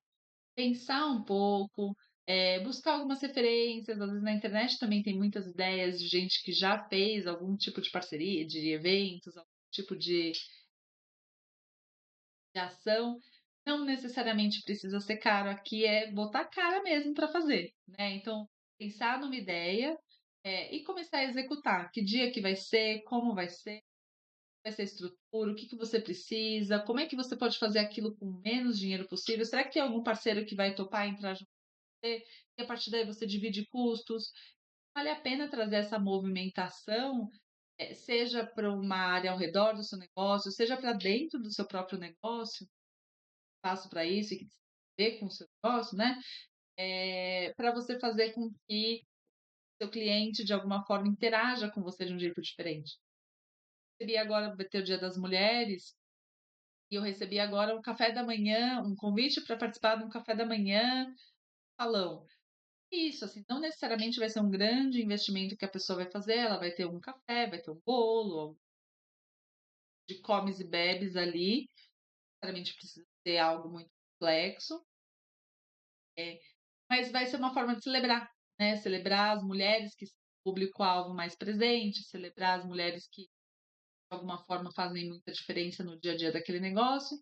pensar um pouco, buscar algumas referências, às vezes na internet também tem muitas ideias de gente que já fez algum tipo de parceria, de eventos, algum tipo de ação. Não necessariamente precisa ser caro, aqui é botar cara mesmo para fazer, né? Então, pensar numa ideia, e começar a executar. Que dia que como vai ser a estrutura, o que que você precisa, como é que você pode fazer aquilo com menos dinheiro possível? Será que tem algum parceiro que vai topar entrar junto com você? E a partir daí você divide custos? Vale a pena trazer essa movimentação, seja para uma área ao redor do seu negócio, seja para dentro do seu próprio negócio, espaço para isso e que tem a ver com o seu negócio, né? Para você fazer com que seu cliente, de alguma forma, interaja com você de um jeito diferente. Seria agora, vai ter o Dia das Mulheres, e eu recebi agora um café da manhã, um convite para participar de um café da manhã salão. Isso, assim, não necessariamente vai ser um grande investimento que a pessoa vai fazer, ela vai ter um café, vai ter um bolo, de comes e bebes ali, não necessariamente precisa ser algo muito complexo. Mas vai ser uma forma de celebrar, né, celebrar as mulheres que são o público-alvo mais presente, celebrar as mulheres que, de alguma forma, fazem muita diferença no dia a dia daquele negócio.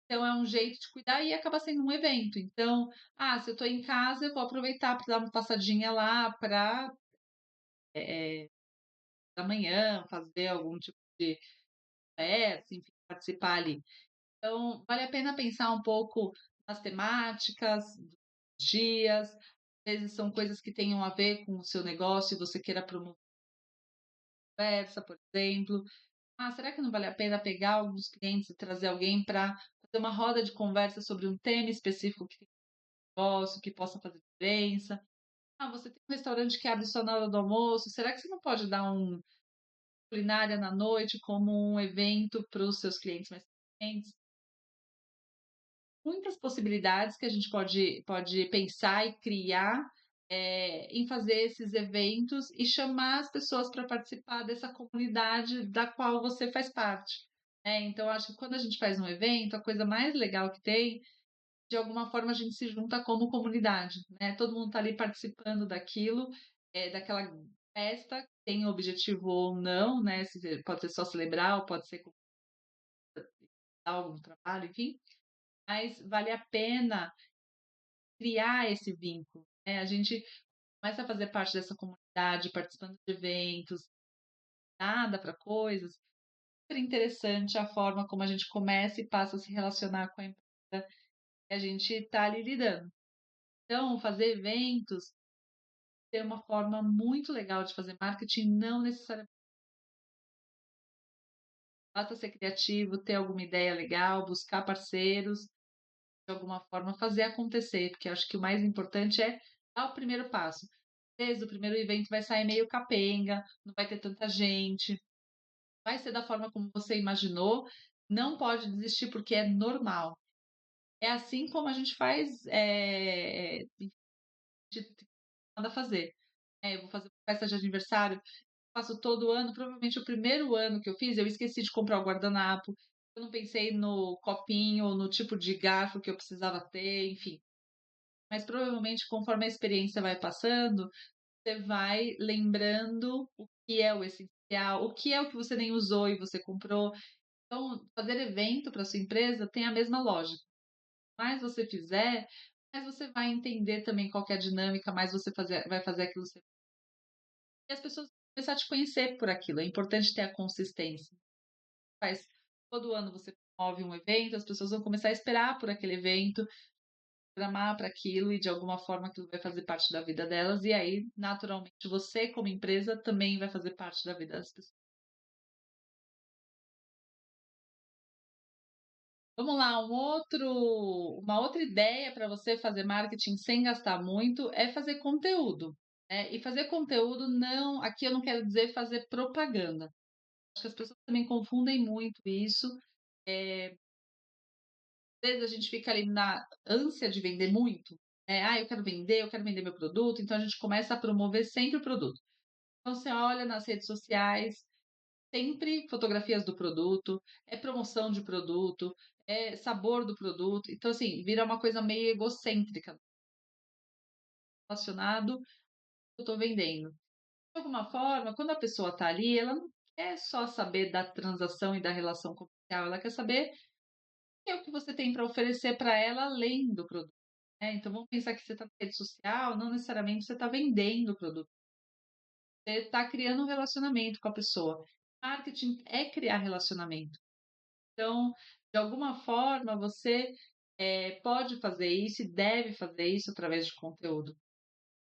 Então é um jeito de cuidar e acaba sendo um evento. Então, se eu estou em casa, eu vou aproveitar para dar uma passadinha lá para, da manhã, fazer algum tipo de festa, enfim, participar ali. Então, vale a pena pensar um pouco nas temáticas, dos dias, às vezes são coisas que tenham a ver com o seu negócio e você queira promover conversa, por exemplo. Será que não vale a pena pegar alguns clientes e trazer alguém para fazer uma roda de conversa sobre um tema específico que tem negócio, que possa fazer diferença? Você tem um restaurante que abre só na hora do almoço, será que você não pode dar um culinária na noite como um evento para os seus clientes mais frequentes? Muitas possibilidades que a gente pode pensar e criar, em fazer esses eventos e chamar as pessoas para participar dessa comunidade da qual você faz parte, né. Então acho que quando a gente faz um evento, a coisa mais legal que tem, de alguma forma a gente se junta como comunidade, né, todo mundo está ali participando daquilo, daquela festa, tem objetivo ou não, né, se pode ser só celebrar ou pode ser algum trabalho, enfim, mas vale a pena criar esse vínculo, né, a gente começa a fazer parte dessa comunidade, participando de eventos, nada para coisas, super interessante a forma como a gente começa e passa a se relacionar com a empresa que a gente está ali lidando. Então, fazer eventos é uma forma muito legal de fazer marketing, não necessariamente basta ser criativo, ter alguma ideia legal, buscar parceiros, de alguma forma fazer acontecer, porque eu acho que o mais importante é dar o primeiro passo. Às vezes o primeiro evento vai sair meio capenga, não vai ter tanta gente, vai ser da forma como você imaginou, não pode desistir porque é normal. É assim como a gente faz, a gente manda fazer. Eu vou fazer uma festa de aniversário, faço todo ano, provavelmente o primeiro ano que eu fiz, eu esqueci de comprar o guardanapo, eu não pensei no copinho, no tipo de garfo que eu precisava ter, enfim. Mas provavelmente conforme a experiência vai passando, você vai lembrando o que é o essencial, o que é o que você nem usou e você comprou. Então, fazer evento para sua empresa tem a mesma lógica. Mais você fizer, mais você vai entender também qual que é a dinâmica, mais você vai fazer aquilo ser e as pessoas vão começar a te conhecer por aquilo. É importante ter a consistência. Faz todo ano você promove um evento, as pessoas vão começar a esperar por aquele evento, programar para aquilo e de alguma forma aquilo vai fazer parte da vida delas e aí, naturalmente, você como empresa também vai fazer parte da vida das pessoas. Vamos lá, uma outra ideia para você fazer marketing sem gastar muito é fazer conteúdo, né. E fazer conteúdo não aqui eu não quero dizer fazer propaganda. Acho que as pessoas também confundem muito isso. Às vezes a gente fica ali na ânsia de vender muito, eu quero vender meu produto", então a gente começa a promover sempre o produto. Então você olha nas redes sociais, sempre fotografias do produto, é promoção de produto, é sabor do produto, então assim, vira uma coisa meio egocêntrica, relacionado ao que eu estou vendendo. De alguma forma, quando a pessoa está ali, ela não quer só saber da transação e da relação comercial, ela quer saber o que é o que você tem para oferecer para ela além do produto, né. Então vamos pensar que você está na rede social, não necessariamente você está vendendo o produto, você está criando um relacionamento com a pessoa. Marketing é criar relacionamento. Então, de alguma forma, você, pode fazer isso e deve fazer isso através de conteúdo.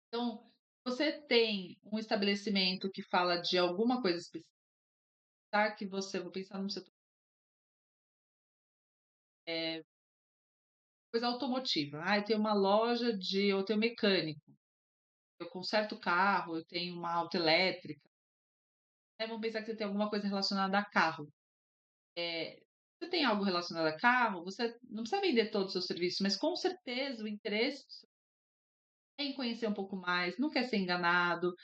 Então, você tem um estabelecimento que fala de alguma coisa específica, que você vou pensar num setor, eh, coisa automotiva. Eu tenho uma loja de eu tenho mecânico, eu conserto carro, eu tenho uma autoelétrica, vamos pensar que você tem alguma coisa relacionada a carro. Você tem algo relacionado a carro, você não precisa vender todos os seus serviços, mas com certeza o interesse é em conhecer um pouco mais, não quer ser enganado,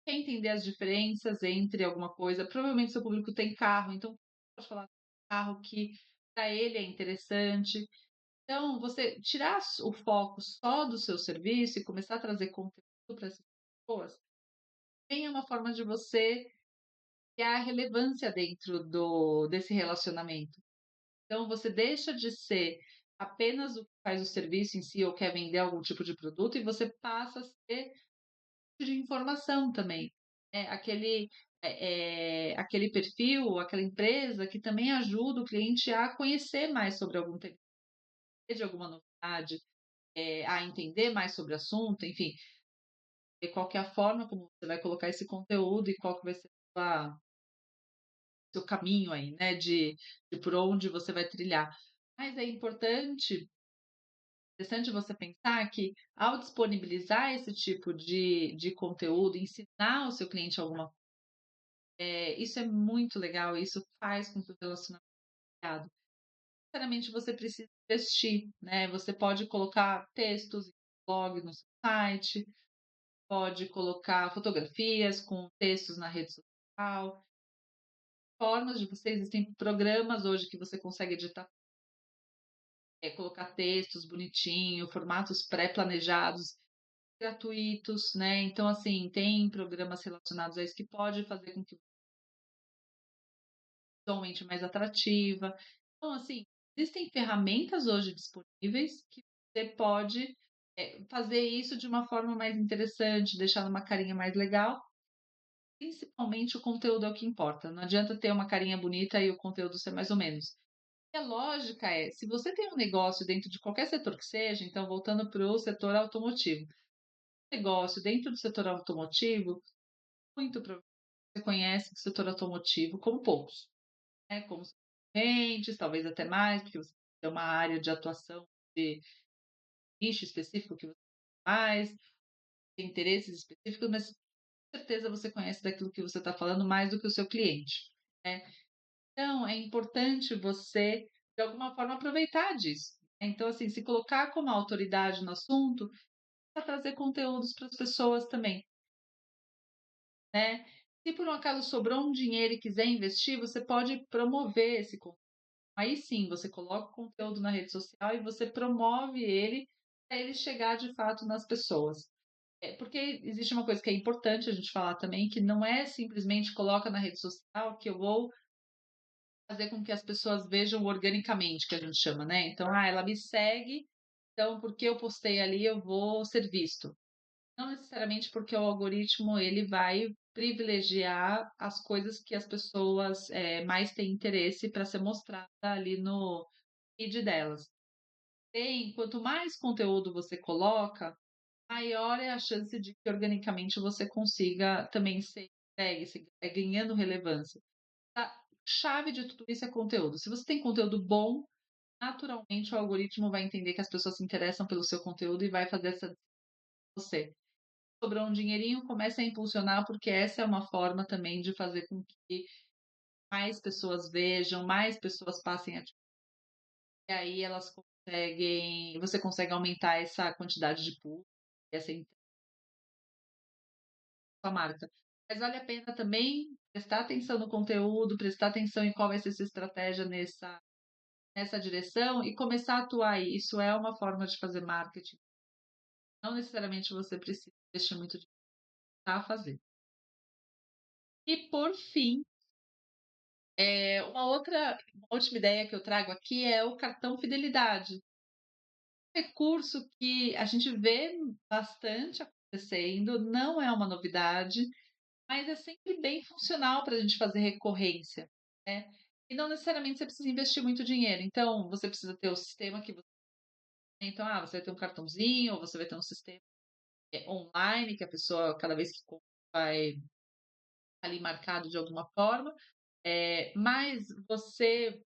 quer entender as diferenças entre alguma coisa. Provavelmente seu público tem carro, então pode falar do carro que para ele é interessante. Então, você tirar o foco só do seu serviço e começar a trazer conteúdo para essas pessoas, também é uma forma de você criar relevância dentro desse relacionamento. Então, você deixa de ser apenas o que faz o serviço em si ou quer vender algum tipo de produto e você passa a ser de informação também. É aquele perfil, aquela empresa que também ajuda o cliente a conhecer mais sobre algum tema, de alguma novidade, a entender mais sobre o assunto, enfim, qual que é a forma como você vai colocar esse conteúdo e qual que vai ser a seu caminho aí, né, de por onde você vai trilhar. Mas é interessante você pensar que, ao disponibilizar esse tipo de conteúdo, ensinar o seu cliente alguma isso é muito legal, isso faz com que o relacionamento criado necessariamente você precisa investir, né, você pode colocar textos em blog no seu site, pode colocar fotografias com textos na rede social, formas de você existem programas hoje que você consegue editar, colocar textos bonitinho, formatos pré-planejados, gratuitos, né, então, assim, tem programas relacionados a isso que pode fazer com que visualmente mais atrativa. Então, assim, existem ferramentas hoje disponíveis que você pode, fazer isso de uma forma mais interessante, deixar numa carinha mais legal. Principalmente o conteúdo é o que importa, não adianta ter uma carinha bonita e o conteúdo ser mais ou menos. E a lógica é, se você tem um negócio dentro de qualquer setor que seja, então voltando para o setor automotivo, negócio dentro do setor automotivo, muito provavelmente você conhece o setor automotivo como poucos, né, como seus concorrentes, talvez até mais, porque você tem uma área de atuação de nicho específico que você faz, tem interesses específicos, mas com certeza você conhece daquilo que você está falando mais do que o seu cliente, né. Então, é importante você, de alguma forma, aproveitar disso, né. Então, assim, se colocar como autoridade no assunto, para trazer conteúdos para as pessoas também, né. Se por um acaso sobrou um dinheiro e quiser investir, você pode promover esse conteúdo. Aí sim, você coloca o conteúdo na rede social e você promove ele, para ele chegar de fato nas pessoas. Porque existe uma coisa que é importante a gente falar também, que não é simplesmente coloca na rede social que eu vou fazer com que as pessoas vejam organicamente, que a gente chama, né. Então, ela me segue, então porque eu postei ali eu vou ser visto. Não necessariamente porque o algoritmo ele vai privilegiar as coisas que as pessoas, mais têm interesse para ser mostrada ali no feed delas. Quanto mais conteúdo você coloca, maior é a chance de que organicamente você consiga também ser entregue, ganhando relevância. A chave de tudo isso é conteúdo. Se você tem conteúdo bom, naturalmente o algoritmo vai entender que as pessoas se interessam pelo seu conteúdo e vai fazer essa você. Sobrou um dinheirinho, comece a impulsionar, porque essa é uma forma também de fazer com que mais pessoas vejam, mais pessoas passem a te e aí você consegue aumentar essa quantidade de público, essa sua marca. Mas vale a pena também prestar atenção no conteúdo, prestar atenção em qual vai ser sua estratégia nessa direção e começar a atuar aí. Isso é uma forma de fazer marketing. Não necessariamente você precisa investir muito dinheiro para fazer. E por fim, uma última ideia que eu trago aqui é o cartão fidelidade. Recurso que a gente vê bastante acontecendo, não é uma novidade, mas é sempre bem funcional para a gente fazer recorrência, né. E não necessariamente você precisa investir muito dinheiro, então você precisa ter o sistema que você então, você vai ter um cartãozinho ou você vai ter um sistema, online que a pessoa cada vez que compra vai ali marcado de alguma forma, mas você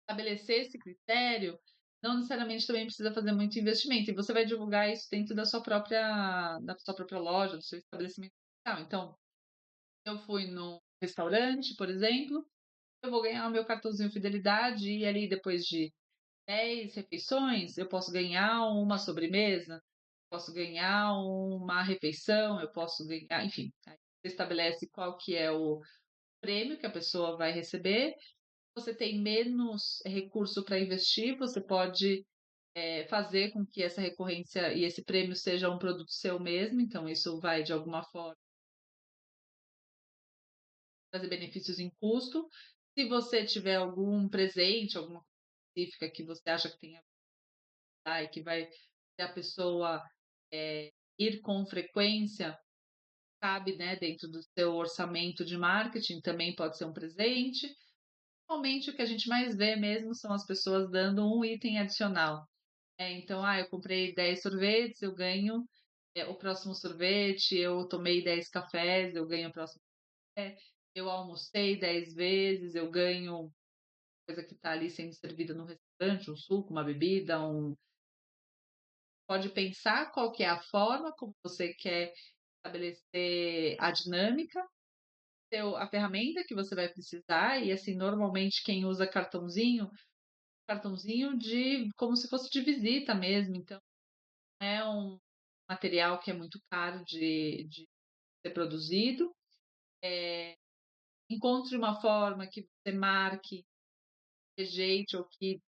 estabelecer esse critério, não necessariamente também precisa fazer muito investimento, e você vai divulgar isso dentro da sua própria loja, do seu estabelecimento comercial. Então, eu fui num restaurante, por exemplo, eu vou ganhar o meu cartãozinho fidelidade e ali depois de 10 refeições, eu posso ganhar uma sobremesa, posso ganhar uma refeição, eu posso ganhar, enfim, aí você estabelece qual que é o prêmio que a pessoa vai receber. Você tem menos recurso para investir, você pode fazer com que essa recorrência e esse prêmio seja um produto seu mesmo, então isso vai de alguma forma trazer benefícios em custo. Se você tiver algum presente, alguma coisa específica que você acha que tem a dar e que vai fazer a pessoa, ir com frequência, cabe, né, dentro do seu orçamento de marketing, também pode ser um presente. Normalmente o que a gente mais vê mesmo são as pessoas dando um item adicional. Então, eu comprei 10 sorvetes, eu ganho, o próximo sorvete, eu tomei 10 cafés, eu ganho o próximo café, eu almocei 10 vezes, eu ganho coisa que está ali sendo servida no restaurante, um suco, uma bebida, pode pensar qual que é a forma como você quer estabelecer a dinâmica, a ferramenta que você vai precisar, e assim, normalmente quem usa cartãozinho de como se fosse de visita mesmo, então é um material que é muito caro de ser produzido. Encontre uma forma que você marque, rejeite ou que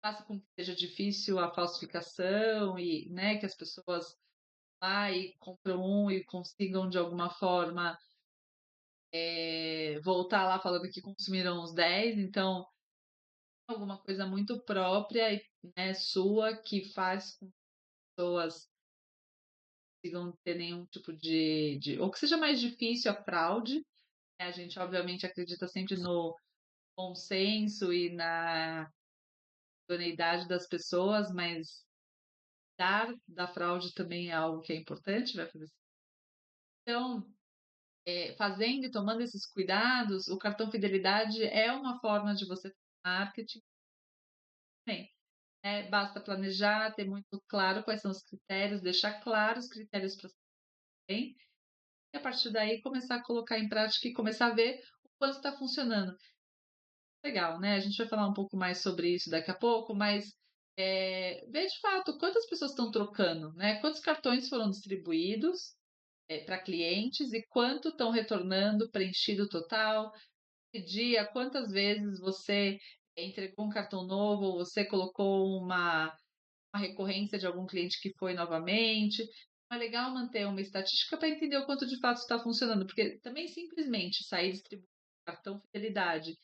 faça com que seja difícil a falsificação e, né, que as pessoas lá e compram um e consigam de alguma forma, voltar lá falando que consumiram os 10, então alguma coisa muito própria e, né, sua que faz com que as pessoas consigam ter nenhum tipo de ou que seja mais difícil a fraude, né, a gente obviamente acredita sempre no bom senso e na idoneidade das pessoas, mas dar da fraude também é algo que é importante, vai fazer então, fazendo e tomando esses cuidados, o cartão fidelidade é uma forma de você fazer marketing também, né, basta planejar, ter muito claro quais são os critérios, deixar claros os critérios para você e a partir daí começar a colocar em prática e começar a ver o quanto está funcionando. Legal, né, a gente vai falar um pouco mais sobre isso daqui a pouco, mas, ver de fato quantas pessoas estão trocando, né, quantos cartões foram distribuídos, para clientes e quanto estão retornando preenchido total, que dia, quantas vezes você entregou um cartão novo ou você colocou uma recorrência de algum cliente que foi novamente. É legal manter uma estatística para entender o quanto de fato está funcionando, porque também simplesmente sair distribuindo cartão fidelidade,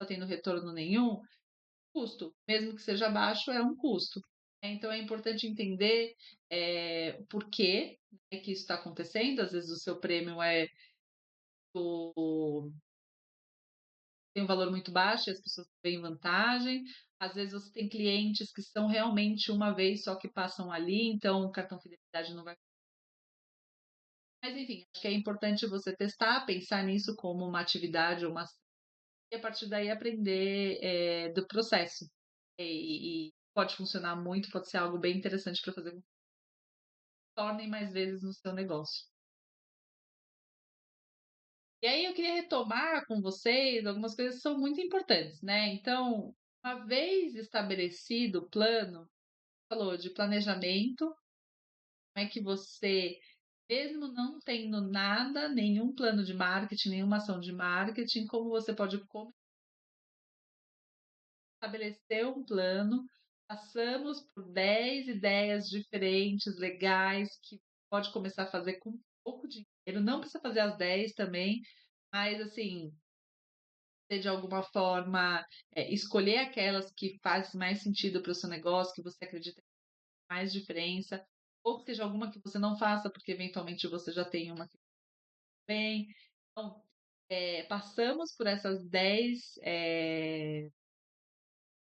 não tendo retorno nenhum, custo, mesmo que seja baixo, é um custo. Então é importante entender o porquê, né, que isso está acontecendo. Às vezes o seu prêmio tem um valor muito baixo e as pessoas têm vantagem. Às vezes você tem clientes que são realmente uma vez só que passam ali, então o cartão fidelidade não vai. Mas enfim, acho que é importante você testar, pensar nisso como uma atividade ou uma ação, e a partir daí aprender do processo. E pode funcionar muito, pode ser algo bem interessante para fazer com que tornem mais vezes no seu negócio. E aí eu queria retomar com vocês algumas coisas que são muito importantes, né. Então, uma vez estabelecido o plano, falou de planejamento, como é que você, mesmo não tendo nada, nenhum plano de marketing, nenhuma ação de marketing, como você pode estabelecer um plano, passamos por 10 ideias diferentes, legais, que pode começar a fazer com pouco dinheiro, não precisa fazer as 10 também, mas assim, você de alguma forma, escolher aquelas que faz mais sentido para o seu negócio, que você acredita que faz mais diferença, ou que seja alguma que você não faça, porque eventualmente você já tem uma que vem. Então, passamos por essas 10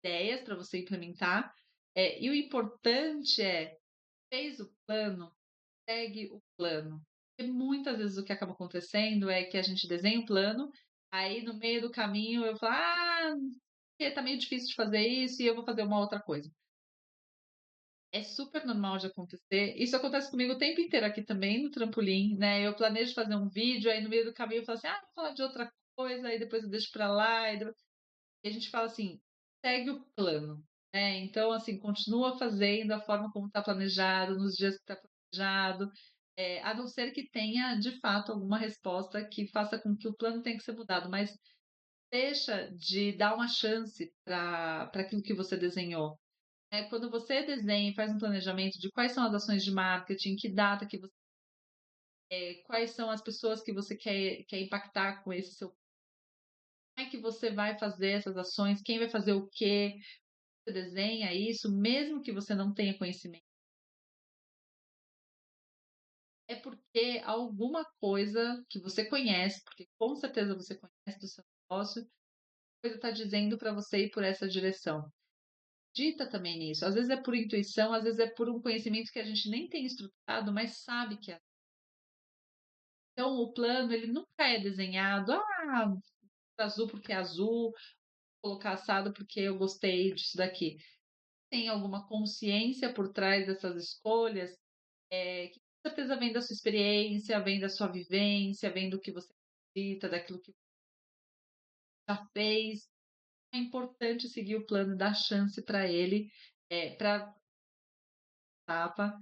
ideias para você implementar, e o importante é, fez o plano, segue o plano. Porque muitas vezes o que acaba acontecendo é que a gente desenha um plano, aí no meio do caminho eu falo: "Ah, porque tá meio difícil de fazer isso e eu vou fazer uma outra coisa". É super normal de acontecer. Isso acontece comigo o tempo inteiro aqui também no trampolim, né, eu planejo fazer um vídeo, aí no meio do caminho eu falo assim: "Ah, vou falar de outra coisa", aí depois eu deixo pra lá, e a gente fala assim: "Segue o plano", né, então assim, continua fazendo a forma como está planejado, nos dias que está planejado, a não ser que tenha de fato alguma resposta que faça com que o plano tenha que ser mudado, mas deixa de dar uma chance para aquilo que você desenhou. Quando você desenha e faz um planejamento de quais são as ações de marketing, que data que você quais são as pessoas que você quer impactar com esse seu como é que você vai fazer essas ações, quem vai fazer o quê, você desenha isso, mesmo que você não tenha conhecimento, é porque alguma coisa que você conhece, porque com certeza você conhece do seu negócio, coisa está dizendo para você ir por essa direção. Dita também nisso. Às vezes é por intuição, às vezes é por um conhecimento que a gente nem tem estruturado, mas sabe que é. Então, o plano, ele nunca é desenhado, azul porque é azul, colocar assado porque eu gostei disso daqui. Tem alguma consciência por trás dessas escolhas, que com certeza vem da sua experiência, vem da sua vivência, vem do que você acredita, daquilo que você já fez. É importante seguir o plano, dar chance para ele, para etapa.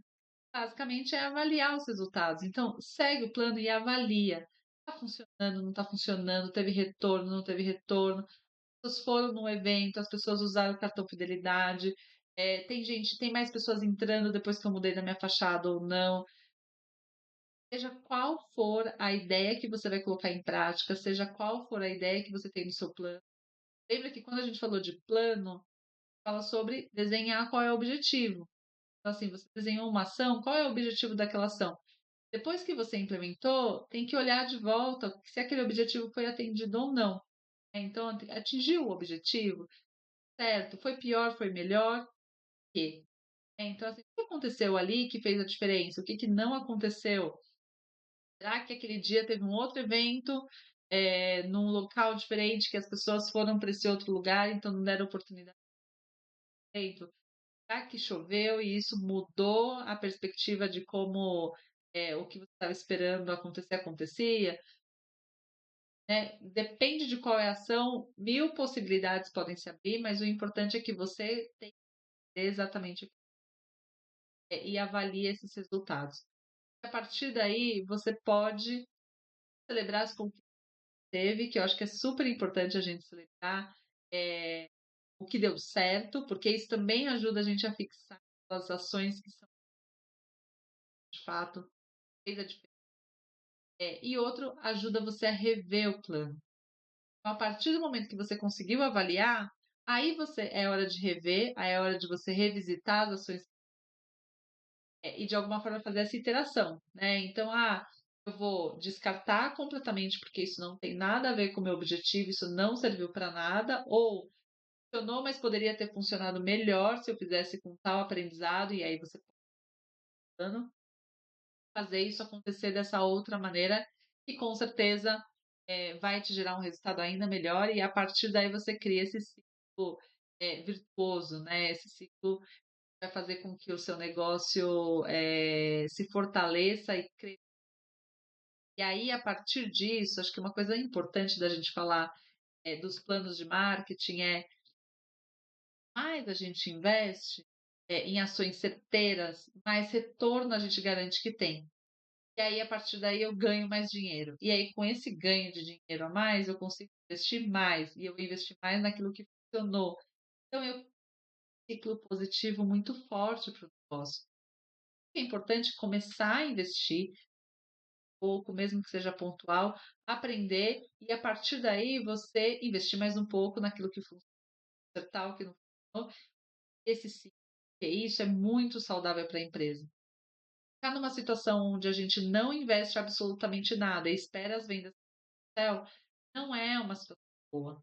Basicamente é avaliar os resultados. Então, segue o plano e avalia. Está funcionando, não está funcionando, teve retorno, não teve retorno. As pessoas foram num evento, as pessoas usaram o cartão fidelidade. Tem mais pessoas entrando depois que eu mudei da minha fachada ou não. Seja qual for a ideia que você vai colocar em prática, seja qual for a ideia que você tem no seu plano. Lembra que quando a gente falou de plano, fala sobre desenhar qual é o objetivo. Então, assim, você desenhou uma ação, qual é o objetivo daquela ação? Depois que você implementou, tem que olhar de volta se aquele objetivo foi atendido ou não. Então, atingiu o objetivo, certo? Foi pior, foi melhor? Que? Então, assim, o que aconteceu ali que fez a diferença? O que não aconteceu? Será que aquele dia teve um outro evento, num local diferente, que as pessoas foram para esse outro lugar, então não deram oportunidade? Será que choveu e isso mudou a perspectiva de como o que você estava esperando acontecia? Né? Depende de qual é a ação, mil possibilidades podem se abrir, mas o importante é que você tenha exatamente e avalie esses resultados. A partir daí, você pode celebrar as conquistas que teve, que eu acho que é super importante a gente celebrar o que deu certo, porque isso também ajuda a gente a fixar as ações que são de fato fez a diferença. E outro ajuda você a rever o plano. Então, a partir do momento que você conseguiu avaliar, aí você é hora de rever, aí é hora de você revisitar as ações e de alguma forma fazer essa interação, né? Então, eu vou descartar completamente porque isso não tem nada a ver com o meu objetivo, isso não serviu para nada, ou funcionou, mas poderia ter funcionado melhor se eu fizesse com tal aprendizado, e aí você pode fazer isso acontecer dessa outra maneira, que com certeza vai te gerar um resultado ainda melhor, e a partir daí você cria esse ciclo virtuoso, né? Esse ciclo vai fazer com que o seu negócio se fortaleça e cresça. E aí, a partir disso, acho que uma coisa importante da gente falar dos planos de marketing mais a gente investe em ações certeiras, mais retorno a gente garante que tem. E aí, a partir daí, eu ganho mais dinheiro. E aí, com esse ganho de dinheiro a mais, eu consigo investir mais. E eu investi mais naquilo que funcionou. Então, eu tenho um ciclo positivo muito forte para o negócio. É importante começar a investir pouco, mesmo que seja pontual, aprender e a partir daí você investir mais um pouco naquilo que funciona, acertar o que não funcionou. Esse ciclo, que é isso, é muito saudável para a empresa. Está numa situação onde a gente não investe absolutamente nada e espera as vendas do céu, não é uma situação boa.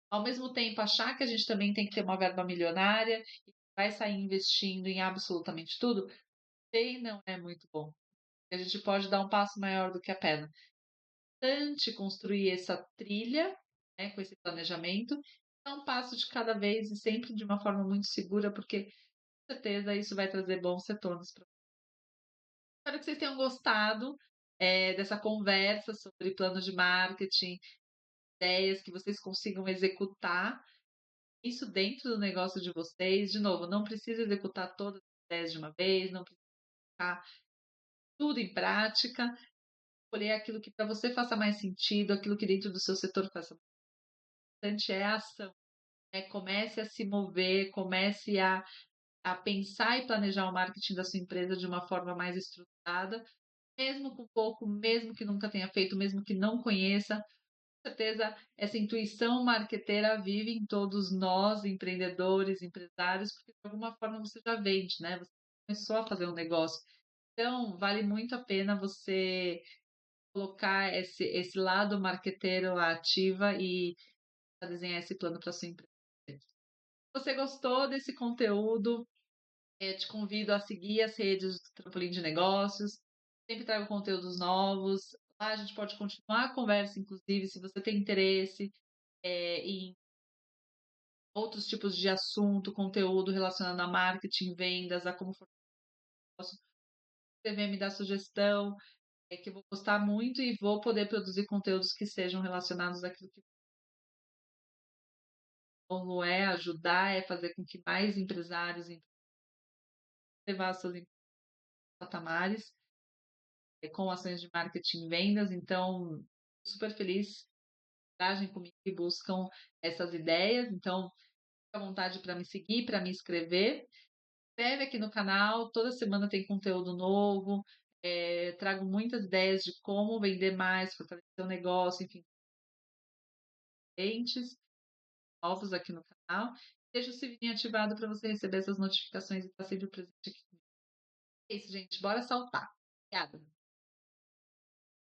Ao mesmo tempo, achar que a gente também tem que ter uma verba milionária e vai sair investindo em absolutamente tudo, também não é muito bom. A gente pode dar um passo maior do que a perna. Importante construir essa trilha, né, com esse planejamento, dar um passo de cada vez e sempre de uma forma muito segura, porque com certeza isso vai trazer bons retornos para. Espero que vocês tenham gostado dessa conversa sobre plano de marketing, ideias que vocês consigam executar isso dentro do negócio de vocês. De novo, não precisa executar todas as ideias de uma vez, não precisa colocar tudo em prática, escolher aquilo que para você faça mais sentido, aquilo que dentro do seu setor faça mais. O importante é a ação. Comece a se mover, comece a a pensar e planejar o marketing da sua empresa de uma forma mais estruturada, mesmo com pouco, mesmo que nunca tenha feito, mesmo que não conheça. Com certeza, essa intuição marqueteira vive em todos nós, empreendedores, empresários, porque de alguma forma você já vende, né? Você começou a fazer um negócio. Então, vale muito a pena você colocar esse lado marqueteiro à ativa e desenhar esse plano para sua empresa. Se você gostou desse conteúdo, te convido a seguir as redes do Trampolim de Negócios. Sempre trago conteúdos novos. Lá a gente pode continuar a conversa, inclusive, se você tem interesse em outros tipos de assunto, conteúdo relacionado a marketing, vendas, a como for negócio. Você vem me dar sugestão, que eu vou gostar muito e vou poder produzir conteúdos que sejam relacionados àquilo que como é ajudar, é fazer com que mais empresários levar suas empresas patamares, com ações de marketing e vendas. Então, super feliz, interagem comigo e buscam essas ideias. Então, fica à vontade para me seguir, para me inscrever. Inscreve aqui no canal, toda semana tem conteúdo novo. Trago muitas ideias de como vender mais, fortalecer o negócio, enfim, clientes novos aqui no canal. Deixa o sininho ativado para você receber essas notificações e estar sempre presente aqui. É isso, gente. Bora saltar. Obrigada.